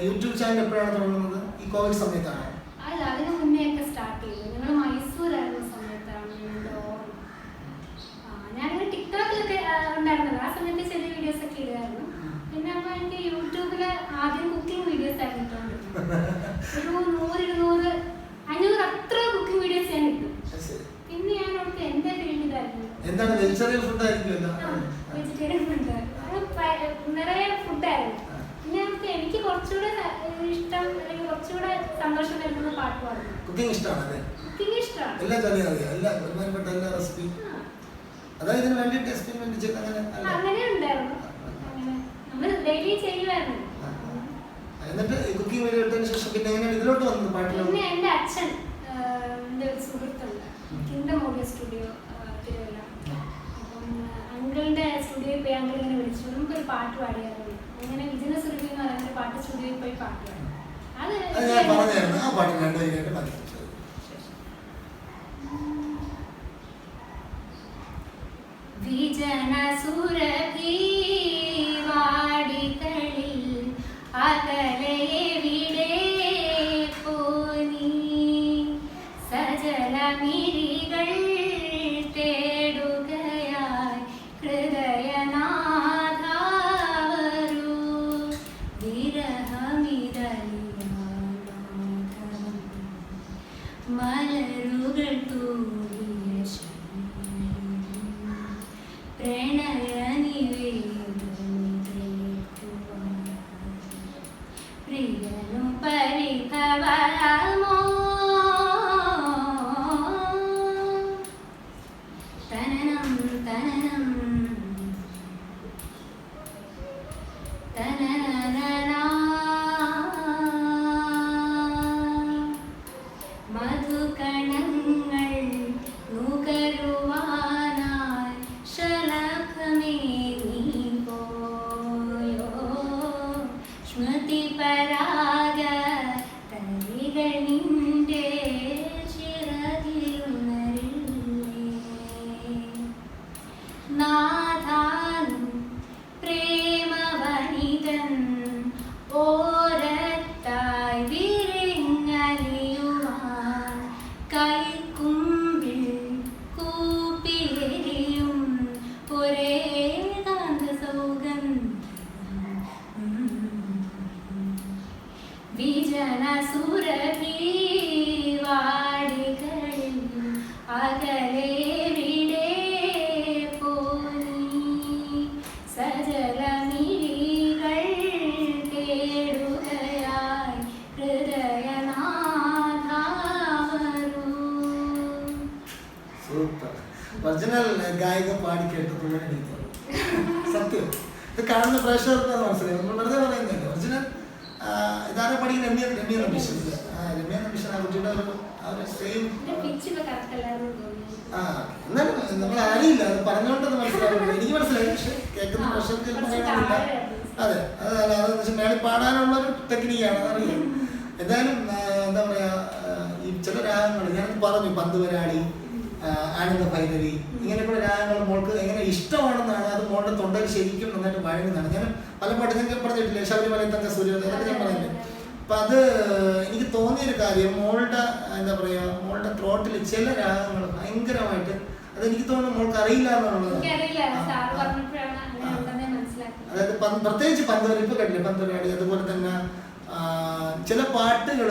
യൂട്യൂബ് ചാനൽ എപ്പോഴാണ് തുടങ്ങുന്നത്? ഈ കോവിഡ് സമയത്താണ്? അല്ല, അതിന് മുന്നേ ഒക്കെ സ്റ്റാർട്ട് ചെയ്തു. ഞങ്ങൾ മൈസൂരായിരുന്ന സമയത്താണ്. ഞാനിങ്ങനെ ടിക്ടോക്കിലൊക്കെ ഉണ്ടായിരുന്നത്, ആ സമയത്ത് ചെറിയ വീഡിയോസ് ഒക്കെ ഇടുമായിരുന്നു. പിന്നെ അപ്പോൾ എനിക്ക് യൂട്യൂബിൽ ആദ്യം കുക്കിംഗ് വീഡിയോസ് ആയിരുന്നു ഇട്ടുകൊണ്ടിരുന്നത്. ഒരു 100, 200, 500 അത്ര കുക്കിംഗ് വീഡിയോസ് ഞാൻ ഇട്ടു. പിന്നെ ഞാൻ അവർക്ക് എൻ്റെ ഫീൽഡിലായിരുന്നു. എന്താണ് വെജിറ്റേറിയൻ ഫുഡ് ആയിരിക്കുമല്ലോ? വെജിറ്റേറിയൻ ഫുഡ്, നിറയെ ഫുഡായിരുന്നു. പിന്നെ എനിക്ക് കുറച്ചുകൂടെ ഇഷ്ടം, അല്ലെങ്കിൽ കുറച്ചുകൂടെ സന്തോഷം നൽകുന്ന പാട്ട് പാടുന്നു. കുക്കിംഗ് ഇഷ്ടമാണ്? കുക്കിംഗ് ഇഷ്ടമാണ്. എല്ലാം അറിയാം, എല്ലാ ഒരുമാതിരിപ്പെട്ട എല്ലാ റെസിപ്പി. അതായത് ഇതിന് വേണ്ടിയിട്ട് എക്സ്പെരിമെന്റ് ചെയ്ത് അങ്ങനെ ഉണ്ടായിരുന്നു. നമ്മൾ ഡെയിലി ചെയ്യുമായിരുന്നു. എന്നിട്ട് കുക്കിംഗ് വീഡിയോ ഇട്ടതിന് ശേഷം പിന്നെ എങ്ങനെയാണ് ഇതിലോട്ട് വന്നത് പാട്ടിൽ? പിന്നെ എൻ്റെ അച്ഛൻ, എൻ്റെ ഒരു സുഹൃത്തുണ്ട്, കിങ്ഡം ഓഡിയോ സ്റ്റുഡിയോ തിരുവല്ല. അപ്പം അങ്കിളിൻ്റെ സ്റ്റുഡിയോയിൽ പോയി അങ്കിൾ ഇങ്ങനെ വിളിച്ചു, നമുക്കൊരു പാട്ട് പാടിയായിരുന്നു. അങ്ങനെ ബിസിനസ് റിവ്യൂ എന്ന് പറയുന്ന പാട്ട് സ്റ്റുഡിയോയിൽ പോയി പാട്ട് പാടി. അത് ഞാൻ പറഞ്ഞായിരുന്നു, ആ പാട്ട് രണ്ടുപേരായിട്ട് മതി. വിജന സുരഭി വാടികളിൽ അകലയെവിടെ പോനി, സജലമിഴികൾ തേടുകയായി ഹൃദയനാഥ വരൂ, വിരഹമിതലിയാനാഥം മലരുകൾ തൂകിയ പ്രിയനും പരിഭവമോ തനനം തനനം തനനന മധുകണങ്ങൾ നുകരുവാനായി ശലഭമേ നീ പോയോ, ശ്മൃതി പരാഗ തരികൾ നിന്റെ ചിറകിലുണരില്ലേ നാഥാനും പ്രേമവനിതൻ ഓരത്തായി വിരിഞ്ഞലിയുവാൻ കൈക്കുമ്പിൽ കൂപ്പിലെരിയും ഒരേ കാന്ത സൗഗന്ധം വിജന സുരഭി വാടികളിൽ അകലെ വിടെ പോനി സജലമിഴികൾ തേടുകയായി ഹൃദയനാഥാവരൂ. സൂപ്പർ. ഒറിജിനൽ ഗായിക പാടി കേട്ടപ്പോൾ സത്യം ഇത് കാണുന്ന പ്രേക്ഷകർക്ക് അത് മനസ്സിലായി. നമ്മൾ വെറുതെ പറയുന്നില്ല. ഒറിജിനൽ ഇതാരെ പഠിക്കുന്ന രമ്യ നമ്പീഷൻ രമ്യ നമ്പീഷൻ ആ കുട്ടിയുടെ ഒരു സെയിം എന്നാലും നമ്മൾ അറിയില്ല അത് പറഞ്ഞുകൊണ്ടത് മനസ്സിലാവില്ല. എനിക്ക് മനസ്സിലായി, പക്ഷെ കേൾക്കുന്ന പ്രേക്ഷകർക്ക് അതെ അത് മേളിൽ പാടാനുള്ള ഒരു ടെക്നിക്കാണ്, അതറിയാം. എന്തായാലും എന്താ പറയാ ഈ ചില രാഗങ്ങൾ ഞാനത് പറഞ്ഞു, പന്തുവരാളി, ആനന്ദ ഭൈരവി, ഇങ്ങനെയൊക്കെയുള്ള രാഗങ്ങൾ മോൾക്ക് എങ്ങനെ ഇഷ്ടമാണെന്നാണ് അത് മോളുടെ തൊണ്ടയിൽ ശരിക്കും നന്നായിട്ട് വഴങ്ങുന്നതാണ്. ഞാൻ പല പാട്ടുകൾ പറഞ്ഞിട്ടില്ലേ, ശബരിമലയിൽ തങ്ക സൂര്യ, അതൊക്കെ ഞാൻ പറഞ്ഞില്ലേ. അപ്പം അത് എനിക്ക് തോന്നിയൊരു കാര്യം, മോളുടെ എന്താ പറയുക മോളുടെ ത്രോട്ടിൽ ചില രാഗങ്ങൾ ഭയങ്കരമായിട്ട് അതെനിക്ക് തോന്നുന്നു മോൾക്ക് അറിയില്ല എന്നുള്ളതാണ്. അതായത് പ്രത്യേകിച്ച് പന്തവരാളി, ഇപ്പൊ കണ്ടില്ലേ പന്തവരാളി, അതുപോലെ തന്നെ ചില പാട്ടുകൾ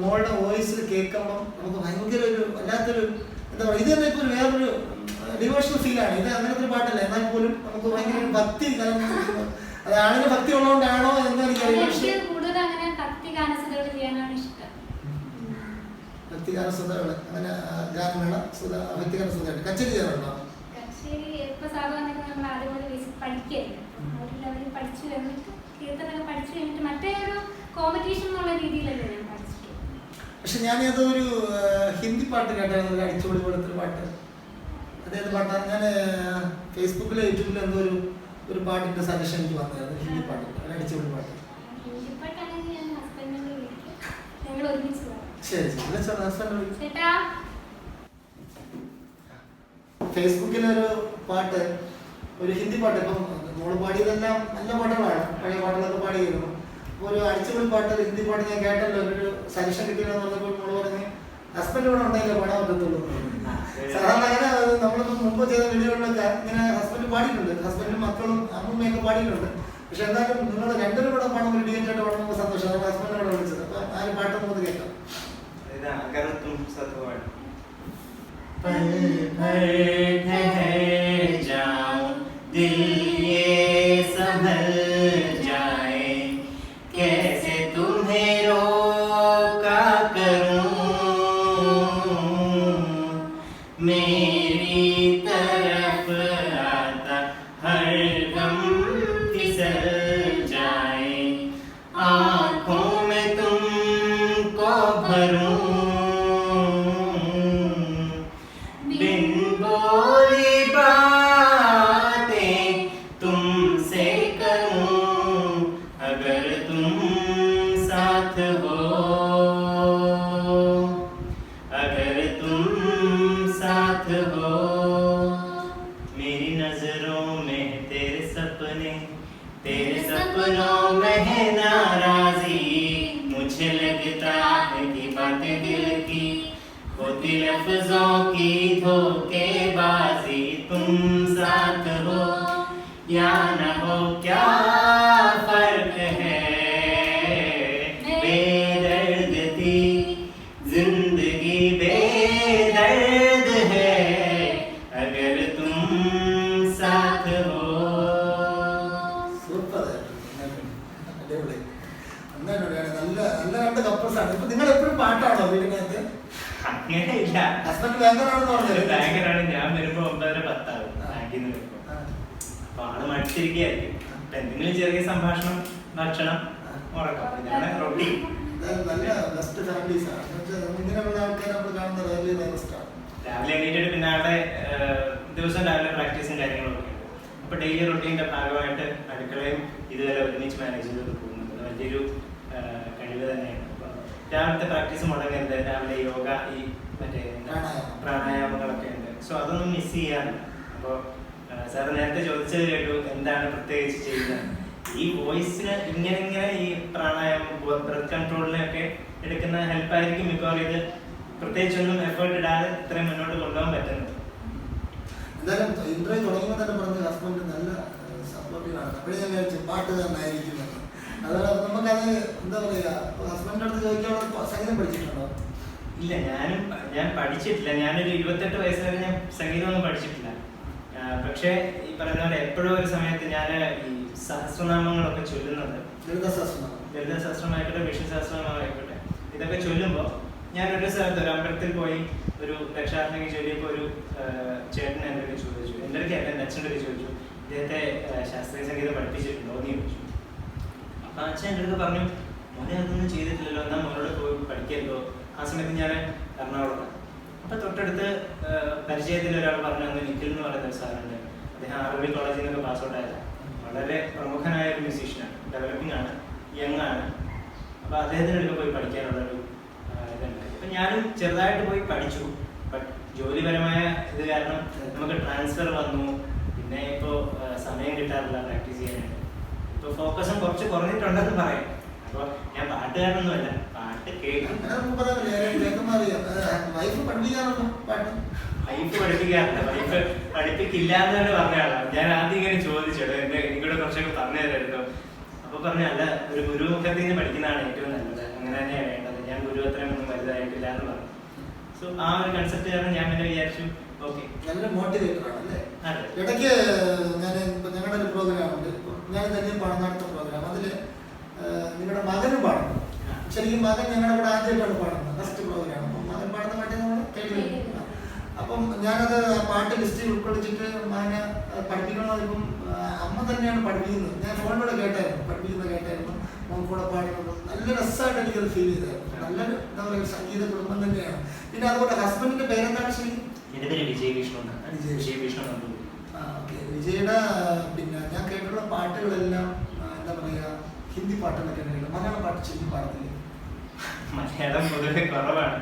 മോളുടെ വോയിസിൽ കേൾക്കുമ്പം നമുക്ക് ഭയങ്കര ഒരു വല്ലാത്തൊരു എന്താ പറയുക, ഇത് തന്നെ ഇപ്പോൾ വേറൊരു ഡിവോഷണൽ ഫീലാണ്. ഇത് അങ്ങനത്തെ ഒരു പാട്ടല്ല, എന്നാൽ പോലും നമുക്ക് ഭയങ്കര ഒരു ഭക്തി കലർന്നു. അത് ആളിന് ഭക്തി ഉള്ളതുകൊണ്ടാണോ എന്ന് എനിക്കറിയാം. പക്ഷേ ഭക്തിഗാന സുധകൾ അങ്ങനെ ഗാനമേള ഭക്തിഗാന സുധകൾ കച്ചേരി ചെയ്യാറുണ്ടോ? പക്ഷെ ഞാൻ ഏതൊരു ഹിന്ദി പാട്ട് കേട്ടായിരുന്നു, അടിച്ചുപൊളി പോലത്തെ പാട്ട്. അതേത് പാട്ടാണ്? ഞാൻ ഫേസ്ബുക്കിലോ യൂട്യൂബിലോ എന്തോ ഒരു പാട്ടിന്റെ സജഷൻ എനിക്ക് വന്നായിരുന്നു, ഹിന്ദി പാട്ട്, അടിച്ചുപൊളി പാട്ട്. ശരി ഫേസ്ബുക്കിലൊരു പാട്ട്, ഒരു ഹിന്ദി പാട്ട്. ഇപ്പം മോള് പാടിയതെല്ലാം നല്ല പാട്ടുകളാണ്, പഴയ പാട്ടുകളൊക്കെ പാടിയിരുന്നു. അപ്പോൾ ഒരു അടിച്ചുപൊളി പാട്ട്, ഹിന്ദി പാട്ട് ഞാൻ കേട്ടല്ലോ, ഒരു സജഷൻ കിട്ടിയെന്ന് പറഞ്ഞപ്പോൾ മോള് പറഞ്ഞ് ഹസ്ബൻഡ് ഇവിടെ ഉണ്ടെങ്കിലേ പാടാൻ പറ്റത്തുള്ളൂ. സാധാരണ അങ്ങനെ നമ്മളിപ്പോൾ മുമ്പ് ചെയ്ത വീഡിയോകളിലൊക്കെ ഇങ്ങനെ ഹസ്ബൻഡ് പാടിയിട്ടുണ്ട്, ഹസ്ബൻഡും മക്കളും അമ്മൂമ്മയൊക്കെ പാടിയിട്ടുണ്ട്. പക്ഷെ എന്തായാലും നിങ്ങൾ രണ്ടൊരു കൂടെ പാടാൻ ഒരു ഡീറ്റായിട്ട് പാടുമ്പോൾ സന്തോഷം. അതാണ് ഹസ്ബൻഡിനോട് വിളിച്ചത്. അപ്പോൾ ആ ഒരു പാട്ട് നമുക്ക് കേൾക്കാം. पल भर ठहर जाऊं, दिल ये संभल जाए, कैसे तुम्हें रोका करूं, मेरी तरफ आता हर गम फिसल जाए, आँखों में तुमको भरूं, बोली बातें तुमसे करूं, अगर तुम साथ हो, अगर तुम साथ हो, मेरी नजरों में तेरे सपनों में है नाराजी, मुझे लगता है कि बातें दिल की होती लफ्जों की धोखेबाजी, तुम साथ हो या न हो क्या फर्क है, बेदर्द थी जिंदगी बेदर्द है, अगर तुम साथ हो. സൂപ്പർ, അടിപൊളി. നല്ല നല്ല രണ്ട് കപ്പിൾസാണ്. ഇപ്പൊ നിങ്ങൾ എപ്പോഴും പാട്ടാണോ വീടിനകത്ത്? അങ്ങനെയില്ല, ഹസ്ബൻഡ് ബാങ്കറാണെന്ന് പറഞ്ഞത്. ബാങ്കറാണ്. ഞാൻ വരുമ്പോ 9:10 ബാങ്കിൽ നിന്ന് വരുമ്പോ. അപ്പൊ ആള് മടിച്ചിരിക്കുകയായിരിക്കും. അപ്പൊ എന്തെങ്കിലും ചെറിയ സംഭാഷണം, ഭക്ഷണം, ഉറക്കം, ഇതാണ് റൊട്ടീൻ. നല്ല ബെസ്റ്റ് ഫാമിലീസ് ആണ്. ഇങ്ങനെയുള്ള ആൾക്കാരെ നമ്മൾ കാണുന്നത് വലിയ ബെസ്റ്റാണ്. രാവിലെ എണീറ്റിട്ട് പിന്നെ ആളുടെ ദിവസം രാവിലെ പ്രാക്ടീസും കാര്യങ്ങളൊക്കെ ഉണ്ട്. അപ്പൊ ഡെയിലി റൊട്ടീന്റെ ഭാഗമായിട്ട് അടുക്കളയും ഇതുവരെ ഒരുമിച്ച് മാനേജ് ചെയ്ത് പോകുന്നുണ്ട്. വലിയ രാവിലത്തെ പ്രാക്ടീസ് മുടങ്ങരുത്. രാവിലെ യോഗ, ഈ മറ്റേ പ്രാണായാമങ്ങളൊക്കെ ഉണ്ട്. സോ അതൊന്നും മിസ് ചെയ്യാറില്ല. അപ്പോൾ സാർ നേരത്തെ ചോദിച്ചത് കേട്ടു, എന്താണ് പ്രത്യേകിച്ച് ചെയ്യുന്നത്. ഈ വോയിസിന് ഇങ്ങനെ ഈ പ്രാണായാമം, ബ്രെത്ത് കൺട്രോളിനൊക്കെ എടുക്കുന്ന ഹെൽപ്പായിരിക്കും മിക്കവാറും ഇത് പ്രത്യേകിച്ചൊന്നും എഫേർട്ട് ഇടാതെ ഇത്രയും മുന്നോട്ട് കൊണ്ടുപോകാൻ പറ്റുന്നത്. എന്തായാലും ഇന്റർവ്യൂ തുടങ്ങുമ്പോൾ തന്നെ പറഞ്ഞ ഹസ്ബൻഡ് നല്ല സപ്പോർട്ടീവാണ്. അപ്പോഴേ ഞാൻ വിചാരിച്ചു പാട്ട് തന്നായിരിക്കും. അതുപോലെ നമുക്കത് എന്താ പറയുക, ഹസ്ബൻഡിൻ്റെ അടുത്ത് ചോദിക്കാനുള്ള സംഗീതം പഠിച്ചിട്ടുണ്ടോ? ഇല്ല, ഞാൻ പഠിച്ചിട്ടില്ല. ഞാനൊരു 28 വയസ്സ് വരെ ഞാൻ സംഗീതമൊന്നും പഠിച്ചിട്ടില്ല. പക്ഷേ ഈ പറയുന്ന പോലെ എപ്പോഴും ഒരു സമയത്ത് ഞാൻ ഈ സഹസ്രനാമങ്ങളൊക്കെ ചൊല്ലുന്നത്, ലളിത സഹസ്രമായിക്കോട്ടെ വിഷ്ണു സഹസ്രനാമമായിക്കോട്ടെ, ഇതൊക്കെ ചൊല്ലുമ്പോൾ ഞാനൊരു സ്ഥലത്ത് ഒരു അമ്പലത്തിൽ പോയി ഒരു ദക്ഷാർണയ്ക്ക് ചൊല്ലിയപ്പോൾ ഒരു ചേട്ടൻ എൻ്റെ അടുത്ത് ചോദിച്ചു, എൻ്റെ അടുത്ത് എൻ്റെ അച്ഛൻ്റെ അടുത്ത് ചോദിച്ചു, ഇദ്ദേഹത്തെ ശാസ്ത്രീയ സംഗീതം പഠിപ്പിച്ചിട്ടുണ്ടോ എന്ന് ചോദിച്ചു. അപ്പം അച്ഛൻ എൻ്റെ അടുത്ത് പറഞ്ഞു, മോനെ അതൊന്നും ചെയ്തിട്ടില്ലല്ലോ, എന്നാൽ മോനോട് പോയി പഠിക്കല്ലോ. ആ സമയത്ത് ഞാൻ എറണാകുളത്താണ്. അപ്പം തൊട്ടടുത്ത് പരിചയത്തിൽ ഒരാൾ പറഞ്ഞു തന്നു, നിഖിൽ എന്ന് പറയുന്ന ഒരു സാറുണ്ട്, അദ്ദേഹം അറബി കോളേജിൽ നിന്നൊക്കെ പാസ് ഔട്ട് ആയത്, വളരെ പ്രമുഖനായ ഒരു മ്യൂസീഷ്യനാണ്, ഡെവലപ്പിംഗ് ആണ്, യങ് ആണ്. അപ്പോൾ അദ്ദേഹത്തിനടുത്ത് പോയി പഠിക്കാനുള്ളൊരു ഇതുണ്ട്. അപ്പം ഞാനും ചെറുതായിട്ട് പോയി പഠിച്ചു. ബട്ട് ജോലിപരമായ ഇത് കാരണം നമുക്ക് ട്രാൻസ്ഫർ വന്നു. പിന്നെ ഇപ്പോൾ സമയം കിട്ടാറില്ല പ്രാക്ടീസ് ചെയ്യാനായിട്ട്. ഇപ്പോൾ ഫോക്കസും കുറച്ച് കുറഞ്ഞിട്ടുണ്ടെന്ന് പറയാം. അപ്പോൾ ഞാൻ പാട്ടുകാരനൊന്നുമല്ല, പാട്ട് കേൾക്കും. വൈഫ് പഠിപ്പിക്കാറില്ല, വൈഫ് പഠിപ്പിക്കില്ല എന്ന് തന്നെ പറഞ്ഞ ആളാണ്. ഞാൻ ആദ്യം ഇങ്ങനെ ചോദിച്ചോളൂ, എനിക്കൂടെ കുറച്ചൊക്കെ പറഞ്ഞു തരായിരുന്നു. അപ്പോൾ പറഞ്ഞു, അല്ല, ഒരു ഗുരുമുഖത്തിൽ നിന്ന് പഠിക്കുന്നതാണ് ഏറ്റവും നല്ലത്, അങ്ങനെ തന്നെയാണ് വേണ്ടത്, ഞാൻ ഗുരു അത്രയൊന്നും വലുതായിട്ടില്ല എന്ന് പറഞ്ഞു. സോ ആ ഒരു കൺസെപ്റ്റ് കാരണം ഞാൻ പിന്നെ വിചാരിച്ചു ഓക്കെ. നല്ലൊരു മോട്ടിവേറ്റർ ആണ് അല്ലേ? ഇടയ്ക്ക് ഞങ്ങളുടെ ഒരു പ്രോഗ്രാം ഉണ്ട്, ഞാൻ തന്നെ പാടുന്ന അടുത്ത പ്രോഗ്രാം, അതിൽ നിങ്ങളുടെ മകനും പാടുന്നു. ശരിക്കും മകൻ ഞങ്ങളുടെ കൂടെ ആദ്യമായിട്ടാണ് പാടുന്നത്, ഫസ്റ്റ് പ്രോഗ്രാം. അപ്പം മകൻ പാടുന്ന പാട്ട് നമ്മൾ കേട്ടിട്ടുണ്ട്. അപ്പം ഞാനത് പാട്ട് ലിസ്റ്റിൽ ഉൾക്കൊള്ളിച്ചിട്ട് മകനെ പഠിപ്പിക്കണമെന്നിപ്പം അമ്മ തന്നെയാണ് പഠിപ്പിക്കുന്നത്. ഞാൻ ഫോണിലൂടെ കേട്ടായിരുന്നു, കേട്ടായിരുന്നു മോൻ കൂടെ പാടുന്നത്. നല്ല രസമായിട്ട് എനിക്കത് ഫീൽ ചെയ്തായിരുന്നു. നല്ലൊരു എന്താ പറയുക സംഗീത കുടുംബം തന്നെയാണ്. പിന്നെ അതുകൊണ്ട് ഹസ്ബൻഡിന്റെ പേരെന്താണ്? ശരി, എൻ്റെ പേര് വിജയ് വിഷ്ണു. വിജയുടെ പിന്നെ ഞാൻ കേട്ടിട്ടുള്ള പാട്ടുകളെല്ലാം എന്താ പറയുക, ഹിന്ദി പാട്ടുകളൊക്കെ ഉണ്ടെങ്കിലും മലയാളം പാട്ട് ശരിക്കും പാടുന്നില്ല. മലയാളം പൊതുവെ കുറവാണ്.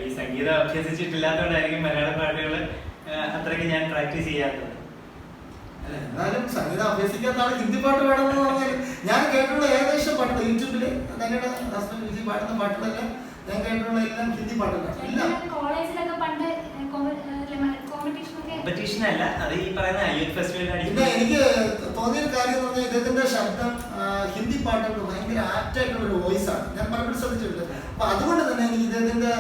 ഈ സംഗീതം അഭ്യസിച്ചിട്ടില്ലാത്തതുകൊണ്ടായിരിക്കും മലയാളം പാട്ടുകൾ അത്രയ്ക്ക് ഞാൻ പ്രാക്ടീസ് ചെയ്യാത്തത്. എന്നാലും സംഗീതം അഭ്യസിക്കാത്ത ആൾ ഹിന്ദി പാട്ട് പാടുന്നത് പറഞ്ഞാൽ ഞാൻ കേട്ടിട്ടുള്ള ഏകദേശം പാട്ട് യൂട്യൂബിൽ തന്നെയുടെ ഹസ്ബൻഡ് വിജയ് പാടുന്ന പാട്ടുകളെല്ലാം ഞാൻ കേട്ടിട്ടുള്ള എല്ലാം ഹിന്ദി പാട്ടുകളാണ്. കോമ്പറ്റീഷൻ അല്ല, അത് ഈ പറയുന്ന യൂത്ത് ഫെസ്റ്റിവൽ. പിന്നെ എനിക്ക് തോന്നിയൊരു കാര്യം എന്ന് പറഞ്ഞാൽ ഇദ്ദേഹത്തിന്റെ ശബ്ദം ഹിന്ദി പാട്ടുകൾ ഭയങ്കര ആപ്റ്റായിട്ടുള്ള ഒരു വോയിസ് ആണ്. ഞാൻ പലപ്പോഴും ശ്രദ്ധിച്ചിട്ടുണ്ട്. അപ്പൊ അതുകൊണ്ട് തന്നെ എനിക്ക് ഇദ്ദേഹത്തിന്റെ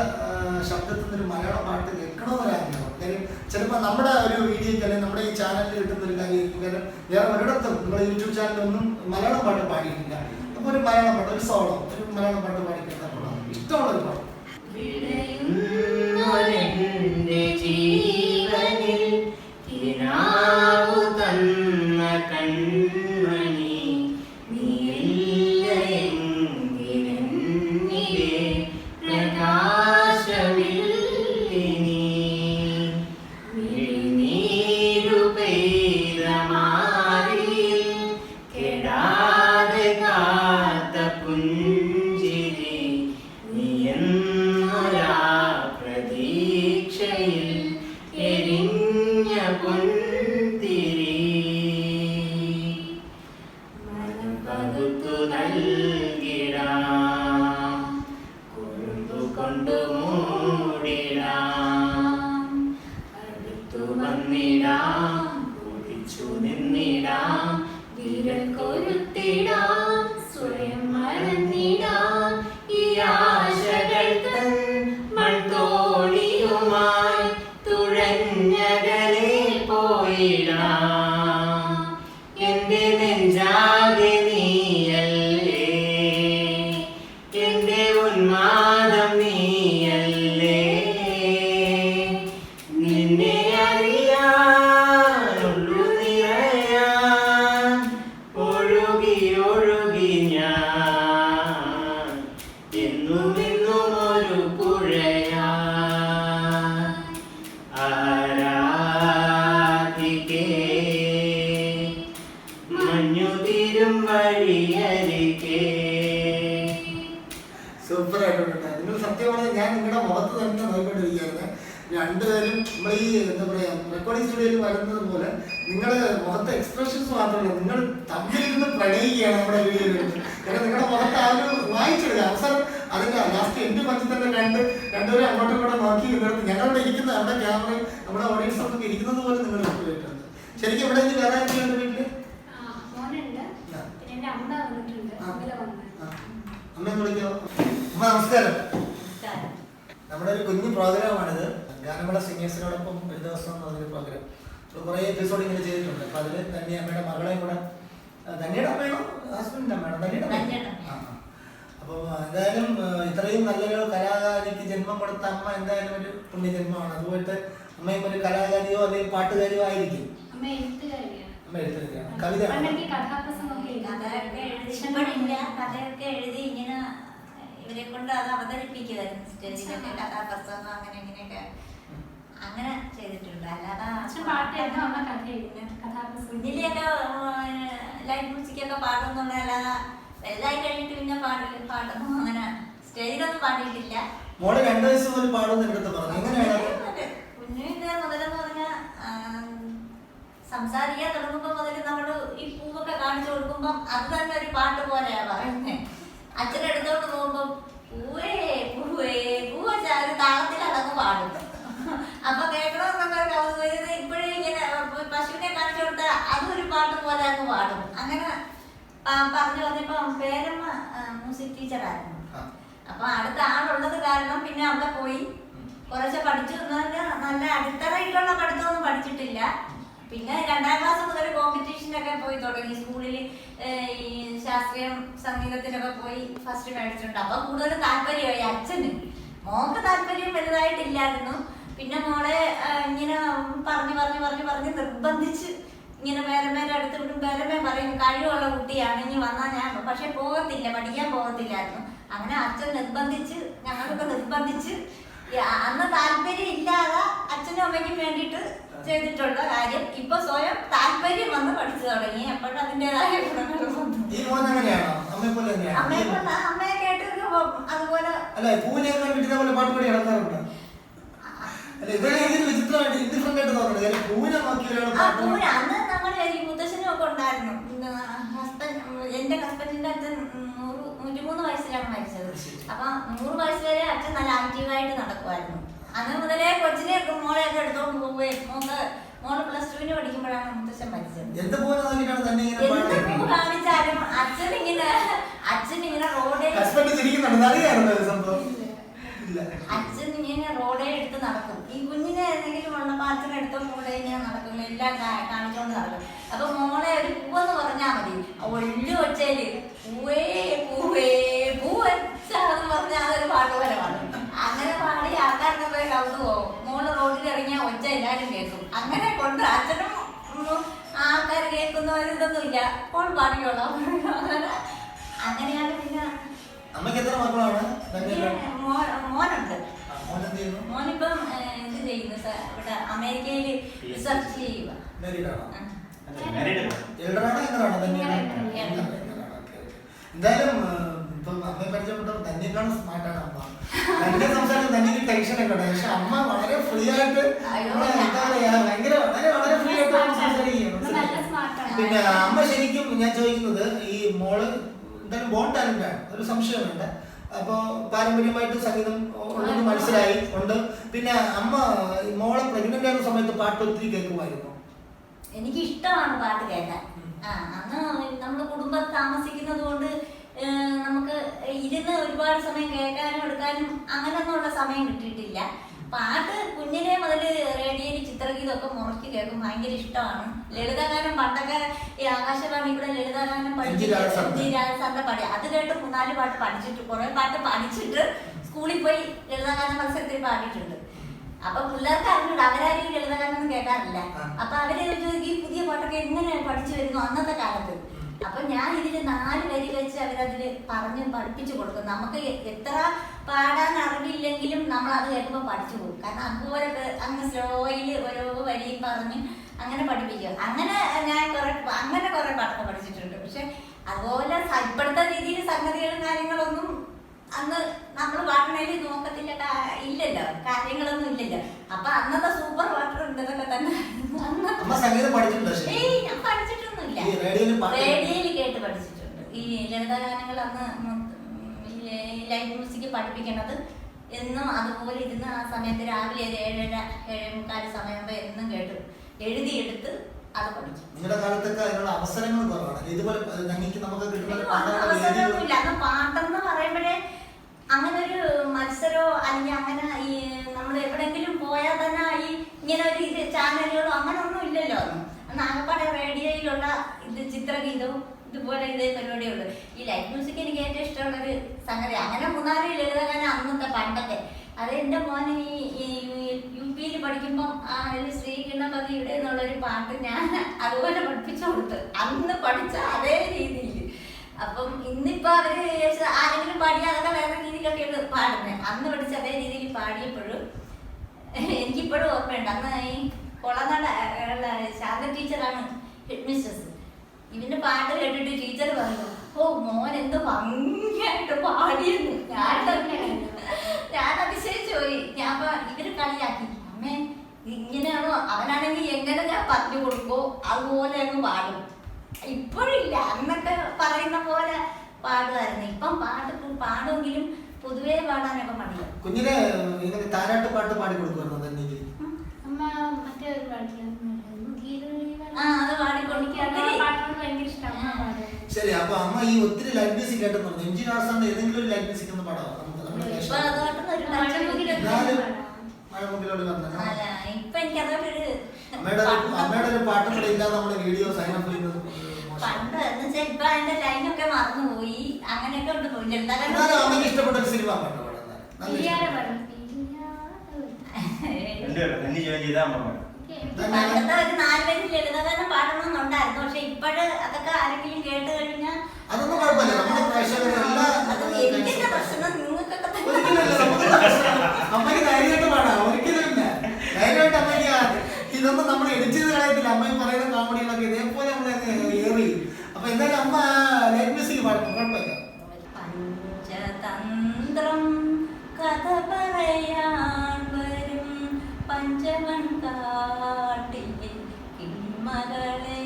ശബ്ദത്തിൽ നിന്ന് ഒരു മലയാളം പാട്ട് കേൾക്കണമെന്നൊരാഗ്രഹം. കാര്യം ചിലപ്പോൾ നമ്മുടെ ഒരു വീഡിയോയ്ക്ക് അല്ലെങ്കിൽ നമ്മുടെ ഈ ചാനലിൽ കിട്ടുന്ന ഒരു കാര്യമായിരിക്കും. കാരണം വേറെ ഒരിടത്തും നമ്മുടെ യൂട്യൂബ് ചാനലൊന്നും മലയാളം പാട്ട് പാടിയിട്ടില്ല. അപ്പോൾ ഒരു മലയാളം പാട്ട്, ഒരു സോളോ, ഒരു മലയാളം പാട്ട് പാടി കേൾക്കാൻ ഇഷ്ടമുള്ളൊരു പാട്ട്. ജീവനിൽ കിനാവു തന്ന കൺമണി നീയെങ്കിലെന്നിലെ പ്രകാശമില്ലിനി നീരു പെയ്ത മാറിയിൽ കെടാതെ കാത്ത പുഞ്ചിരി നീയെന്നൊരാ സത്യമാണ്. ഞാൻ നിങ്ങളുടെ മുഖത്ത് തന്നെ നോക്കിക്കൊണ്ടിരിക്കുകയായിരുന്നു. രണ്ടുപേരും നമ്മൾ ഈ എന്താ പറയാ റെക്കോർഡിംഗ് സ്റ്റുഡിയോയിൽ വരുന്നത് പോലെ നിങ്ങൾ മുഖത്തെ എക്സ്പ്രഷൻസ് മാത്രമല്ല, നിങ്ങൾ തമ്മിലിരുന്ന് പ്രണയിക്കുകയാണ് നമ്മുടെ വീഡിയോയിൽ. കാരണം നിങ്ങളുടെ മുഖത്ത് ആ ഒരു വായിച്ചെടുക്കുക അവസരം അതിന്റെ ലാസ്റ്റ് എന്റെ മഞ്ചിൽ തന്നെ രണ്ടുപേരും അങ്ങോട്ടും ഇങ്ങോട്ടും നോക്കി നിന്നിടത്ത് ഞങ്ങളിവിടെ ഇരിക്കുന്ന നമ്മുടെ ക്യാമറയും നമ്മുടെ ഓഡിയൻസ് ഒക്കെ ഇരിക്കുന്നത് പോലെ നിങ്ങൾ പോയിട്ടുണ്ട്. ശരിക്കും ഇവിടെ നിന്ന് വേറെ ആരെങ്കിലും വീട്ടില് അമ്മ വിളിക്കോ? അമ്മ നമസ്കാരം. നമ്മുടെ ഒരു കുഞ്ഞു പ്രോഗ്രാമാണിത്. ഗാനമേള സിംഗേഴ്സിനോടൊപ്പം ഒരു ദിവസം എന്ന് പറഞ്ഞൊരു പ്രോഗ്രാം. കുറേ എപ്പിസോഡ് ഇങ്ങനെ ചെയ്തിട്ടുണ്ട്. അപ്പൊ അതിൽ തന്നെ അമ്മയുടെ മകളെയും കൂടെ, ധന്യയുടെ അമ്മയാണോ ഹസ്ബൻഡിന്റെ അമ്മയാണോ? ധന്യയുടെ. അപ്പോൾ എന്തായാലും ഇത്രയും നല്ലൊരു കലാകാരിക്ക് ജന്മം കൊടുത്ത അമ്മ എന്തായാലും ഒരു പുണ്യജന്മമാണ്. അതുപോലത്തെ അമ്മയും ഒരു കലാകാരിയോ അല്ലെങ്കിൽ പാട്ടുകാരിയോ ആയിരിക്കും. അമ്മ എഴുത്തുകാരിയാണ്. കവിത കഥയൊക്കെ എഴുതി ഇങ്ങനെ ഇവരെ കൊണ്ട് അത് അവതരിപ്പിക്കുമായിരുന്നു. സ്റ്റേജിലൊക്കെ കഥാപ്രസംഗം അങ്ങനെ ഇങ്ങനെയൊക്കെ അങ്ങനെ ചെയ്തിട്ടുണ്ട്. അല്ലാതെ കുഞ്ഞിലെയൊക്കെ ലൈറ്റ് മ്യൂസിക്കൊക്കെ പാടുന്നുള്ള, അല്ലാതെ വലുതായി കഴിഞ്ഞിട്ട് പിന്നെ പാടുന്നു അങ്ങനെ സ്റ്റേജിലൊന്നും പാടിയിട്ടില്ല. മോള് 2 വയസ്സ് മുതൽ പാടുന്ന കുഞ്ഞിന്റെ മുതലെന്ന് പറഞ്ഞാൽ സംസാരിക്കാൻ തുടങ്ങുമ്പോ മുതൽ നമ്മള് ഈ പൂവൊക്കെ കാണിച്ചു കൊടുക്കുമ്പം അത് തന്നെ ഒരു പാട്ട് പോലെയാ പറയുന്നത്. അച്ഛനെടുത്തോണ്ട് പോകുമ്പോ പൂവേ പൂവേ പൂവ ചാരി താളത്തിലടങ്ങ് പാടും. അപ്പൊ കേൾക്കണമെന്നൊക്കെ കൗതുകം. ഇപ്പോഴും ഇങ്ങനെ പശുവിനെ കാണിച്ചു കൊടുത്താൽ അതും ഒരു പാട്ട് പോലെ അങ്ങ് പാടും. അങ്ങനെ പറഞ്ഞു വന്നപ്പോ പേരമ്മ മ്യൂസിക് ടീച്ചറായിരുന്നു. അപ്പൊ അടുത്ത ആളുള്ളത് കാരണം പിന്നെ അവിടെ പോയി കുറച്ച് പഠിച്ചു. നല്ല അടിത്തറയിട്ടുള്ള പഠിത്തമൊന്നും പഠിച്ചിട്ടില്ല. പിന്നെ 2ാം ക്ലാസ് മുതൽ കോമ്പറ്റീഷനൊക്കെ പോയി തുടങ്ങി. സ്കൂളിൽ ഈ ശാസ്ത്രീയ സംഗീതത്തിനൊക്കെ പോയി ഫസ്റ്റ് മേടിച്ചിട്ടുണ്ട്. അപ്പൊ കൂടുതൽ താല്പര്യമായി അച്ഛന്. മോക്ക് താല്പര്യം വലുതായിട്ടില്ലായിരുന്നു. പിന്നെ മോളെ ഇങ്ങനെ പറഞ്ഞ് നിർബന്ധിച്ച് ഇങ്ങനെ പേരമ്മേരെ അടുത്ത് വിടും. പേരമ്മ പറയും കഴിവുള്ള കുട്ടിയാണ്, ഇനി വന്നാൽ ഞാൻ പക്ഷെ പോകത്തില്ല, പഠിക്കാൻ പോകത്തില്ലായിരുന്നു. അങ്ങനെ അച്ഛൻ നിർബന്ധിച്ച്, ഞങ്ങളൊക്കെ നിർബന്ധിച്ച്, അന്ന് താല്പര്യം ഇല്ലാതെ അച്ഛനും അമ്മയ്ക്കും വേണ്ടിയിട്ട് ചെയ്തിട്ടുള്ള കാര്യം ഇപ്പൊ സ്വയം താല്പര്യം വന്ന് പഠിച്ചു തുടങ്ങി. അപ്പോഴും അതിൻ്റെതായ ഗുണങ്ങൾ വന്നു. അമ്മയെ കേട്ട് അതുപോലെ അന്ന് ഞങ്ങൾ ഈ മുത്തശ്ശനും ഒക്കെ ഉണ്ടായിരുന്നു. എന്റെ ഹസ്ബൻഡിന്റെ അച്ഛൻ 103 വയസ്സിലാണ് മരിച്ചത്. അപ്പൊ 100 വയസ്സ് വരെ അച്ഛൻ നല്ല ആക്റ്റീവായിട്ട് നടക്കുമായിരുന്നു. അന്ന് മുതലേ കൊച്ചിനെ മോളെയൊക്കെ എടുത്തോണ്ട് പോവുകയും മോള് +2 പഠിക്കുമ്പോഴാണ് മുത്തശ്ശൻ മരിച്ചത്. എന്ത് പൂ കാണിച്ചാലും അച്ഛനിങ്ങനെ റോഡേ എടുത്ത് നടക്കും. ഈ കുഞ്ഞിനെ എന്തെങ്കിലും ഉള്ളപ്പോ അച്ഛൻ എടുത്ത കൂടെ ഇങ്ങനെ നടക്കും, എല്ലാം കാണിച്ചോണ്ട് നടക്കും. അപ്പൊ മോളെ ഒരു പൂവെന്ന് പറഞ്ഞാൽ മതി, ഒള്ളു ഒച്ചയില് പൂവേ പൂവേ പൂവെന്ന് പറഞ്ഞാൽ അതൊരു പാട്ട് പോലെ പാടും. അങ്ങനെ പാടി ആൾക്കാരൊക്കെ പോയി കൗതു പോകും. മോള് റോഡിൽ ഇറങ്ങിയ ഒച്ച എല്ലാരും കേൾക്കും. അങ്ങനെ കൊണ്ട് അച്ഛനും ആൾക്കാർ കേൾക്കുന്ന ഒരു ഇതൊന്നും ഇല്ല, മോൾ പാടിക്കോളാം. അങ്ങനെയാണ്. പിന്നെ മോനുണ്ട്. മോനിപ്പം ഇത് ചെയ്യുന്നു, ഇവിടെ അമേരിക്കയിൽ റിസർച്ച് ചെയ്യുക. എന്തായാലും ഇപ്പം അമ്മയെ പരിചയപ്പെട്ടപ്പോൾ തന്നെക്കാളും സ്മാർട്ടാണ് അമ്മ. തന്നെ സംസാരം തന്നെക്ക് ടെൻഷനൊക്കെ ഉണ്ട്. പക്ഷെ അമ്മ വളരെ ഫ്രീ ആയിട്ട് എന്താ പറയാ വളരെ ഫ്രീ ആയിട്ട് സംസാരിക്കുകയാണ്. പിന്നെ അമ്മ ശരിക്കും ഞാൻ ചോദിക്കുന്നത്, ഈ മോള് എന്തായാലും ബോൺ ടാലന്റാണ്, ഒരു സംശയമുണ്ട്. അപ്പൊ പാരമ്പര്യമായിട്ട് സംഗീതം ഉണ്ടെന്ന് മനസ്സിലായി ഉണ്ട്. പിന്നെ അമ്മ മോളെ പ്രഗ്നന്റ് ആയിരുന്ന സമയത്ത് പാട്ട് ഒത്തിരി കേൾക്കുമായിരുന്നു. എനിക്ക് ഇഷ്ടമാണ് പാട്ട് കേൾക്കാൻ. അന്ന് നമ്മുടെ കുടുംബത്തിൽ താമസിക്കുന്നത് കൊണ്ട് നമുക്ക് ഇരുന്ന് ഒരുപാട് സമയം കേൾക്കാനും എടുക്കാനും അങ്ങനെയൊന്നുള്ള സമയം കിട്ടിയിട്ടില്ല. പാട്ട് കുഞ്ഞിനെ മുതൽ റേഡിയോയിൽ ചിത്രഗീതമൊക്കെ മുറക്കി കേൾക്കും, ഭയങ്കര ഇഷ്ടമാണ്. ലളിതഗാനം പണ്ടൊക്കെ ഈ ആകാശവാണി കൂടെ ലളിതഗാനം രാജസാറിന്റെ പാടി അത് കേട്ട് 3-4 പാട്ട് പഠിച്ചിട്ട്, കുറെ പാട്ട് പഠിച്ചിട്ട് സ്കൂളിൽ പോയി ലളിതഗാന മത്സരത്തിൽ പാടിയിട്ടുണ്ട്. അപ്പൊ പിള്ളേർക്ക് അറിഞ്ഞൂടെ, അവരാരും ലളിതഗാനം കേൾക്കാറില്ല. അപ്പൊ അവര് ഈ പുതിയ പാട്ടൊക്കെ എങ്ങനെ പഠിച്ചു വരുന്നു അന്നത്തെ കാലത്ത്. അപ്പൊ ഞാൻ ഇതില് 4 വരി വെച്ച് അവരതില് പറഞ്ഞ് പഠിപ്പിച്ചു കൊടുക്കും. നമുക്ക് എത്ര പാടാൻ അറിവില്ലെങ്കിലും നമ്മൾ അത് കേൾക്കുമ്പോൾ പഠിച്ചു പോകും. കാരണം അതുപോലെ അങ്ങ് സ്ലോയില് ഓരോ വരിയും പറഞ്ഞ് അങ്ങനെ പഠിപ്പിക്കുക. അങ്ങനെ ഞാൻ കുറെ പാട്ടൊക്കെ പഠിച്ചിട്ടുണ്ട്. പക്ഷെ അതുപോലെ ഇപ്പോഴത്തെ രീതിയിൽ സംഗതികളും കാര്യങ്ങളൊന്നും അന്ന് നമ്മൾ പാടണേൽ നോക്കത്തില്ല, ഇല്ലല്ലോ, കാര്യങ്ങളൊന്നും ഇല്ലല്ലോ. അപ്പൊ അന്നത്തെ സൂപ്പർ വാട്ടർ ഉണ്ട് ഇതൊക്കെ തന്നെ. ഏയ് ഞാൻ പഠിച്ചിട്ടൊന്നുമില്ല, റേഡിയോയിൽ കേട്ട് പഠിച്ചിട്ടുണ്ട്. ഈ ലളിതഗാനങ്ങൾ അന്ന് ലൈവ് മ്യൂസിക് പഠിപ്പിക്കണത് എന്നും അതുപോലെ ഇരുന്ന് ആ സമയത്ത് രാവിലെ 7:30 സമയമാകുമ്പോൾ എന്നും കേട്ട് എഴുതിയെടുത്ത് അത് പഠിച്ചു. നിങ്ങളുടെ കാലത്തൊക്കെ അതിനുള്ള അവസരങ്ങൾ കുറവാണ്. ഇതുപോലെ അവസരമൊന്നുമില്ല. അന്ന് പാട്ടെന്ന് പറയുമ്പോഴേ അങ്ങനെ ഒരു മത്സരമോ അല്ലെങ്കിൽ അങ്ങനെ ഈ നമ്മൾ എവിടെങ്കിലും പോയാൽ തന്നെ ഈ ഇങ്ങനെ ഒരു ഇത് ചാനലുകളോ അങ്ങനെ ഒന്നും ഇല്ലല്ലോ. അന്ന് ആകപ്പാടെ റേഡിയോയിലുള്ള ഇത് ചിത്രഗീതവും ഇതുപോലെ ഇതേ പരിപാടിയുള്ളൂ. ഈ ലൈറ്റ് മ്യൂസിക് എനിക്ക് ഏറ്റവും ഇഷ്ടമുള്ളൊരു സംഗതി. അങ്ങനെ 3-4 ലളിതഗാനം അന്നത്തെ പണ്ടത്തെ. അത് എൻ്റെ മോന് ഈ UP-യിൽ പഠിക്കുമ്പം ശ്രീകൃഷ്ണപതിയുടെ എന്നുള്ളൊരു പാട്ട് ഞാൻ അതുപോലെ പഠിപ്പിച്ചു കൊടുത്ത്, അന്ന് പഠിച്ച അതേ രീതിയിൽ. അപ്പം ഇന്നിപ്പോൾ അവർ ആരെങ്കിലും പാടിയാൽ അതൊക്കെ വേറെ രീതിയിലൊക്കെയാണ് പാടുന്നത്. അന്ന് പഠിച്ച അതേ രീതിയിൽ പാടിയപ്പോഴും എനിക്കിപ്പോഴും ഓർമ്മയുണ്ട്. അന്ന് ഈ കൊളനാട് ശാന്ത ടീച്ചറാണ് ഹെഡ് മിസ്ട്രസ്. ഇവന്റെ പാട്ട് കേട്ടിട്ട് ടീച്ചർ പറഞ്ഞു, ഓ മോൻ എന്ത് ഭംഗിയായിട്ട് പാടിയെന്ന്. ഞാൻ അതിശയിച്ചു പോയി. ഞാൻ ഇവര് കളിയാക്കി, അമ്മേ ഇങ്ങനെയാണോ? അവനാണെങ്കിൽ എങ്ങനെ ഞാൻ പറഞ്ഞു കൊടുക്കോ അതുപോലെ അങ്ങ് പാടും. ഇപ്പോഴില്ല, അന്നൊക്കെ പറയുന്ന പോലെ പാടുമായിരുന്നു. ഇപ്പം പാടുമെങ്കിലും പൊതുവേ പാടാനൊക്കെ മടിയ. കുഞ്ഞിനെ താരാട്ട് പാട്ട് പാടി കൊടുക്കുമായിരുന്നു. അമ്മ മറ്റേ ഒരു പാട്ടില്ല, അത് പാടിക്കൊണ്ടിരിക്കാൻ ശരി. അപ്പൊ അമ്മ ഈ ഒത്തിരി ലൈറ്റ് മ്യൂസിക് കേട്ടെന്ന് പറഞ്ഞു. MG ദാസാന്റെ ഏതെങ്കിലും ഒരു ലൈറ്റ് മ്യൂസിക് ഒന്ന് പാടാം. മഴമുക്കിലോട് പറഞ്ഞു അമ്മയുടെ ഒരു പാട്ടും കൂടെ ഇല്ലാതെ നമ്മുടെ വീഡിയോ സൈൻ അപ്പ് ചെയ്യുന്നത് പണ്ട് എന്ന് വെച്ചാൽ ഇപ്പൊ അതിന്റെ ലൈനൊക്കെ മറന്നുപോയി. അങ്ങനെയൊക്കെ ഉണ്ട്. അമ്മയ്ക്ക് ഇഷ്ടപ്പെട്ട ഒരു സിനിമ പാട്ടോ പണ്ടത്തെ ഒരു 4 വരി ലളിതഗാനം പാടണമെന്നുണ്ടായിരുന്നു. പക്ഷെ ഇപ്പോഴ് അതൊക്കെ ആരെങ്കിലും കേട്ട് കഴിഞ്ഞാൽ അതൊന്നും കുഴപ്പമില്ല. നമ്മുടെ എനിക്കെന്താ പ്രശ്നം? നിങ്ങൾക്കൊക്കെ അമ്മയ്ക്ക് ധൈര്യമായിട്ട് പാടാം. ഒരിക്കലും ഇല്ല, ധൈര്യമായിട്ട് അമ്മയ്ക്ക്. ഇതൊന്നും നമ്മൾ എഡിറ്റ് ചെയ്ത് കളയത്തില്ല. അമ്മ പറയുന്ന കോമഡികളൊക്കെ ഇതേപോലെ നമ്മൾ ഏറി. അപ്പൊ എന്തായാലും അമ്മ ലൈറ്റ് മ്യൂസിക് പാടും, കുഴപ്പമില്ല. പഞ്ചതന്ത്രം കഥ പറയാൻ വരും പഞ്ചവൻ കാട്ടിലെ കിളിമകളെ,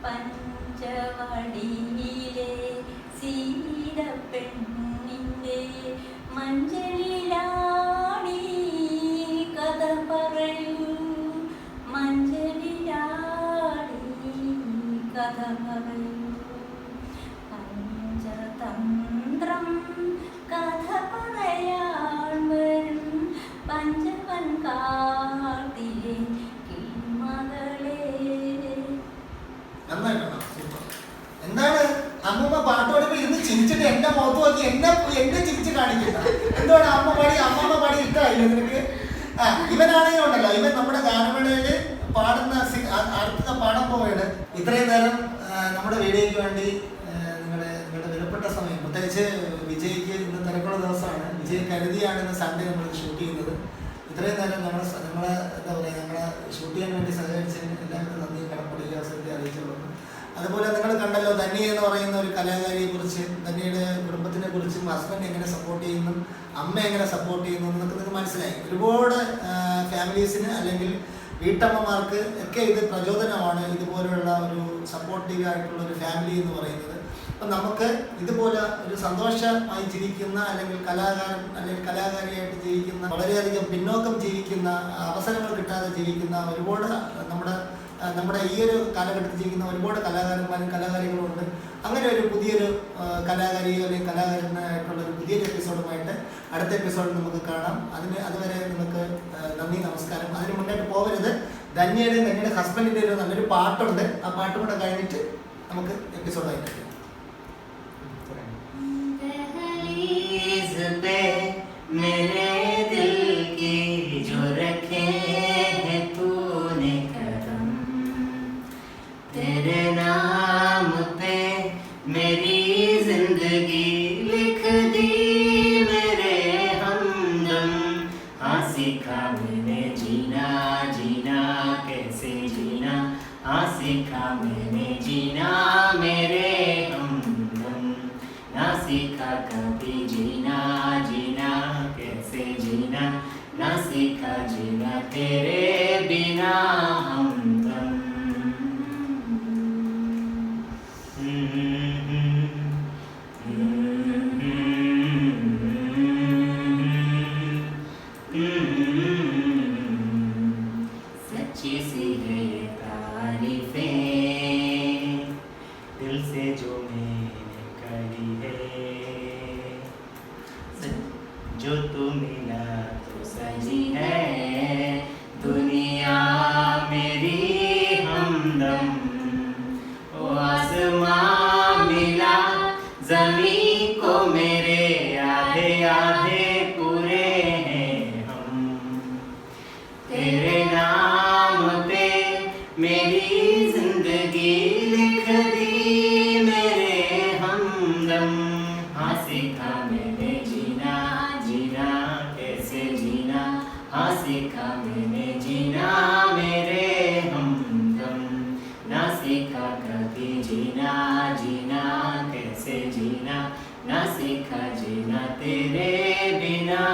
പഞ്ചവടിയിലെ സീരപ്പെണ്ണിന്റെ മഞ്ചലിലാടി കഥ പറയൂ, മഞ്ചലിലാടി കഥ പറയൂ. പഞ്ചതന്ത്രം കഥ പറയാൻ വരും പഞ്ചവൻ കാട്ടിലെ കിളിമകളെ. എന്താണ് അമ്മൂമ്മ പാട്ട് പാടുമ്പോ ഇരുന്ന് ചിരിച്ചിട്ട് എന്റെ മുഖത്ത് നോക്കി എന്നെ ചിരിച്ച് കാണിക്കുന്ന എന്താണ്? അമ്മമ്മ പാടി ഇഷ്ടമായില്ല നിനക്ക്? ഇവനാണെങ്കിൽ ഉണ്ടല്ലോ, ഇവൻ നമ്മുടെ ഗാനമേളയില് പാടുന്ന അടുത്ത പാടാൻ പോവുകയാണ്. ഇത്രയും നേരം നമ്മുടെ വീഡിയോയ്ക്ക് വേണ്ടി നിങ്ങളുടെ വിലപ്പെട്ട സമയം, പ്രത്യേകിച്ച് വിജയ്ക്ക് ഇന്ന് തിരക്കുള്ള ദിവസമാണ്. വിജയ് കരുതിയാണ് ഇന്ന് സൺഡേ നമ്മൾ ഷൂട്ട് ചെയ്യുന്നത്. ഇത്രയും നേരം നമ്മളെ എന്താ പറയുക, നമ്മളെ ഷൂട്ട് ചെയ്യാൻ വേണ്ടി സഹകരിച്ചതിന് എല്ലാവർക്കും നന്ദി കടപ്പെടുക അവസരത്തെ അറിയിച്ചുള്ളൂ. അതുപോലെ നിങ്ങൾ കണ്ടല്ലോ ധന്യ എന്ന് പറയുന്ന ഒരു കലാകാരിയെ കുറിച്ച്, ധന്യയുടെ കുടുംബത്തിനെ കുറിച്ചും ഹസ്ബൻഡ് എങ്ങനെ സപ്പോർട്ട് ചെയ്യുന്നു, അമ്മ എങ്ങനെ സപ്പോർട്ട് ചെയ്യുന്നു എന്നൊക്കെ നിങ്ങൾക്ക് മനസ്സിലായി. ഒരുപാട് ഫാമിലീസിന് അല്ലെങ്കിൽ വീട്ടമ്മമാർക്ക് ഒക്കെ ഇത് പ്രചോദനമാണ്, ഇതുപോലെയുള്ള ഒരു സപ്പോർട്ടീവ് ആയിട്ടുള്ള ഒരു ഫാമിലി എന്ന് പറയുന്നത്. അപ്പം നമുക്ക് ഇതുപോലെ ഒരു സന്തോഷമായി ജീവിക്കുന്ന അല്ലെങ്കിൽ കലാകാരൻ അല്ലെങ്കിൽ കലാകാരിയായിട്ട് ജീവിക്കുന്ന, വളരെയധികം പിന്നോക്കം ജീവിക്കുന്ന, അവസരങ്ങൾ കിട്ടാതെ ജീവിക്കുന്ന ഒരുപാട് നമ്മുടെ ഈ ഒരു കാലഘട്ടത്തിൽ ജീവിക്കുന്ന ഒരുപാട് കലാകാരന്മാരും കലാകാരികളും ഉണ്ട്. അങ്ങനെ ഒരു പുതിയൊരു കലാകാരിയോ അല്ലെങ്കിൽ കലാകാരനായിട്ടുള്ള ഒരു പുതിയൊരു എപ്പിസോഡുമായിട്ട് അടുത്ത എപ്പിസോഡിൽ നമുക്ക് കാണാം. അതുവരെ നമുക്ക് നന്ദി, നമസ്കാരം. അതിന് മുന്നോട്ട് പോകരുത്. ധന്യയുടെ ഹസ്ബൻഡിൻ്റെ ഒരു നല്ലൊരു പാട്ടുണ്ട്. ആ പാട്ടും കൂടെ കഴിഞ്ഞിട്ട് നമുക്ക് എപ്പിസോഡായിട്ട് मेरे दिल की जो रखे है तूने करम, तेरे नाम पे मेरी जिंदगी लिख दी मेरे हमदम। हाँ सीखा मैंने जीना, जीना कैसे जीना, हाँ सीखा मैंने जीना मेरे सीखा कभी जीना जीना कैसे जीना, ना सीखा जीना तेरे बिना हमदम। सच्ची सी है ये तारीफें दिल से जो मैंने करी है, जो तू मिला तो सजी है दुनिया मेरी हमदम। ओ आसमां मिला ज़मीं को मेरे आधे आधे पूरे हैं हम, तेरे नाम पे मेरी जिंदगी लिख दी मेरे हमदम। हाँ सीखा मैंने जीना जीना कैसे जीना, हाँ सीखा मैंने जीना मेरे हमदम। ना सीखा कभी जीना जीना कैसे जीना, ना सीखा जीना तेरे बिना।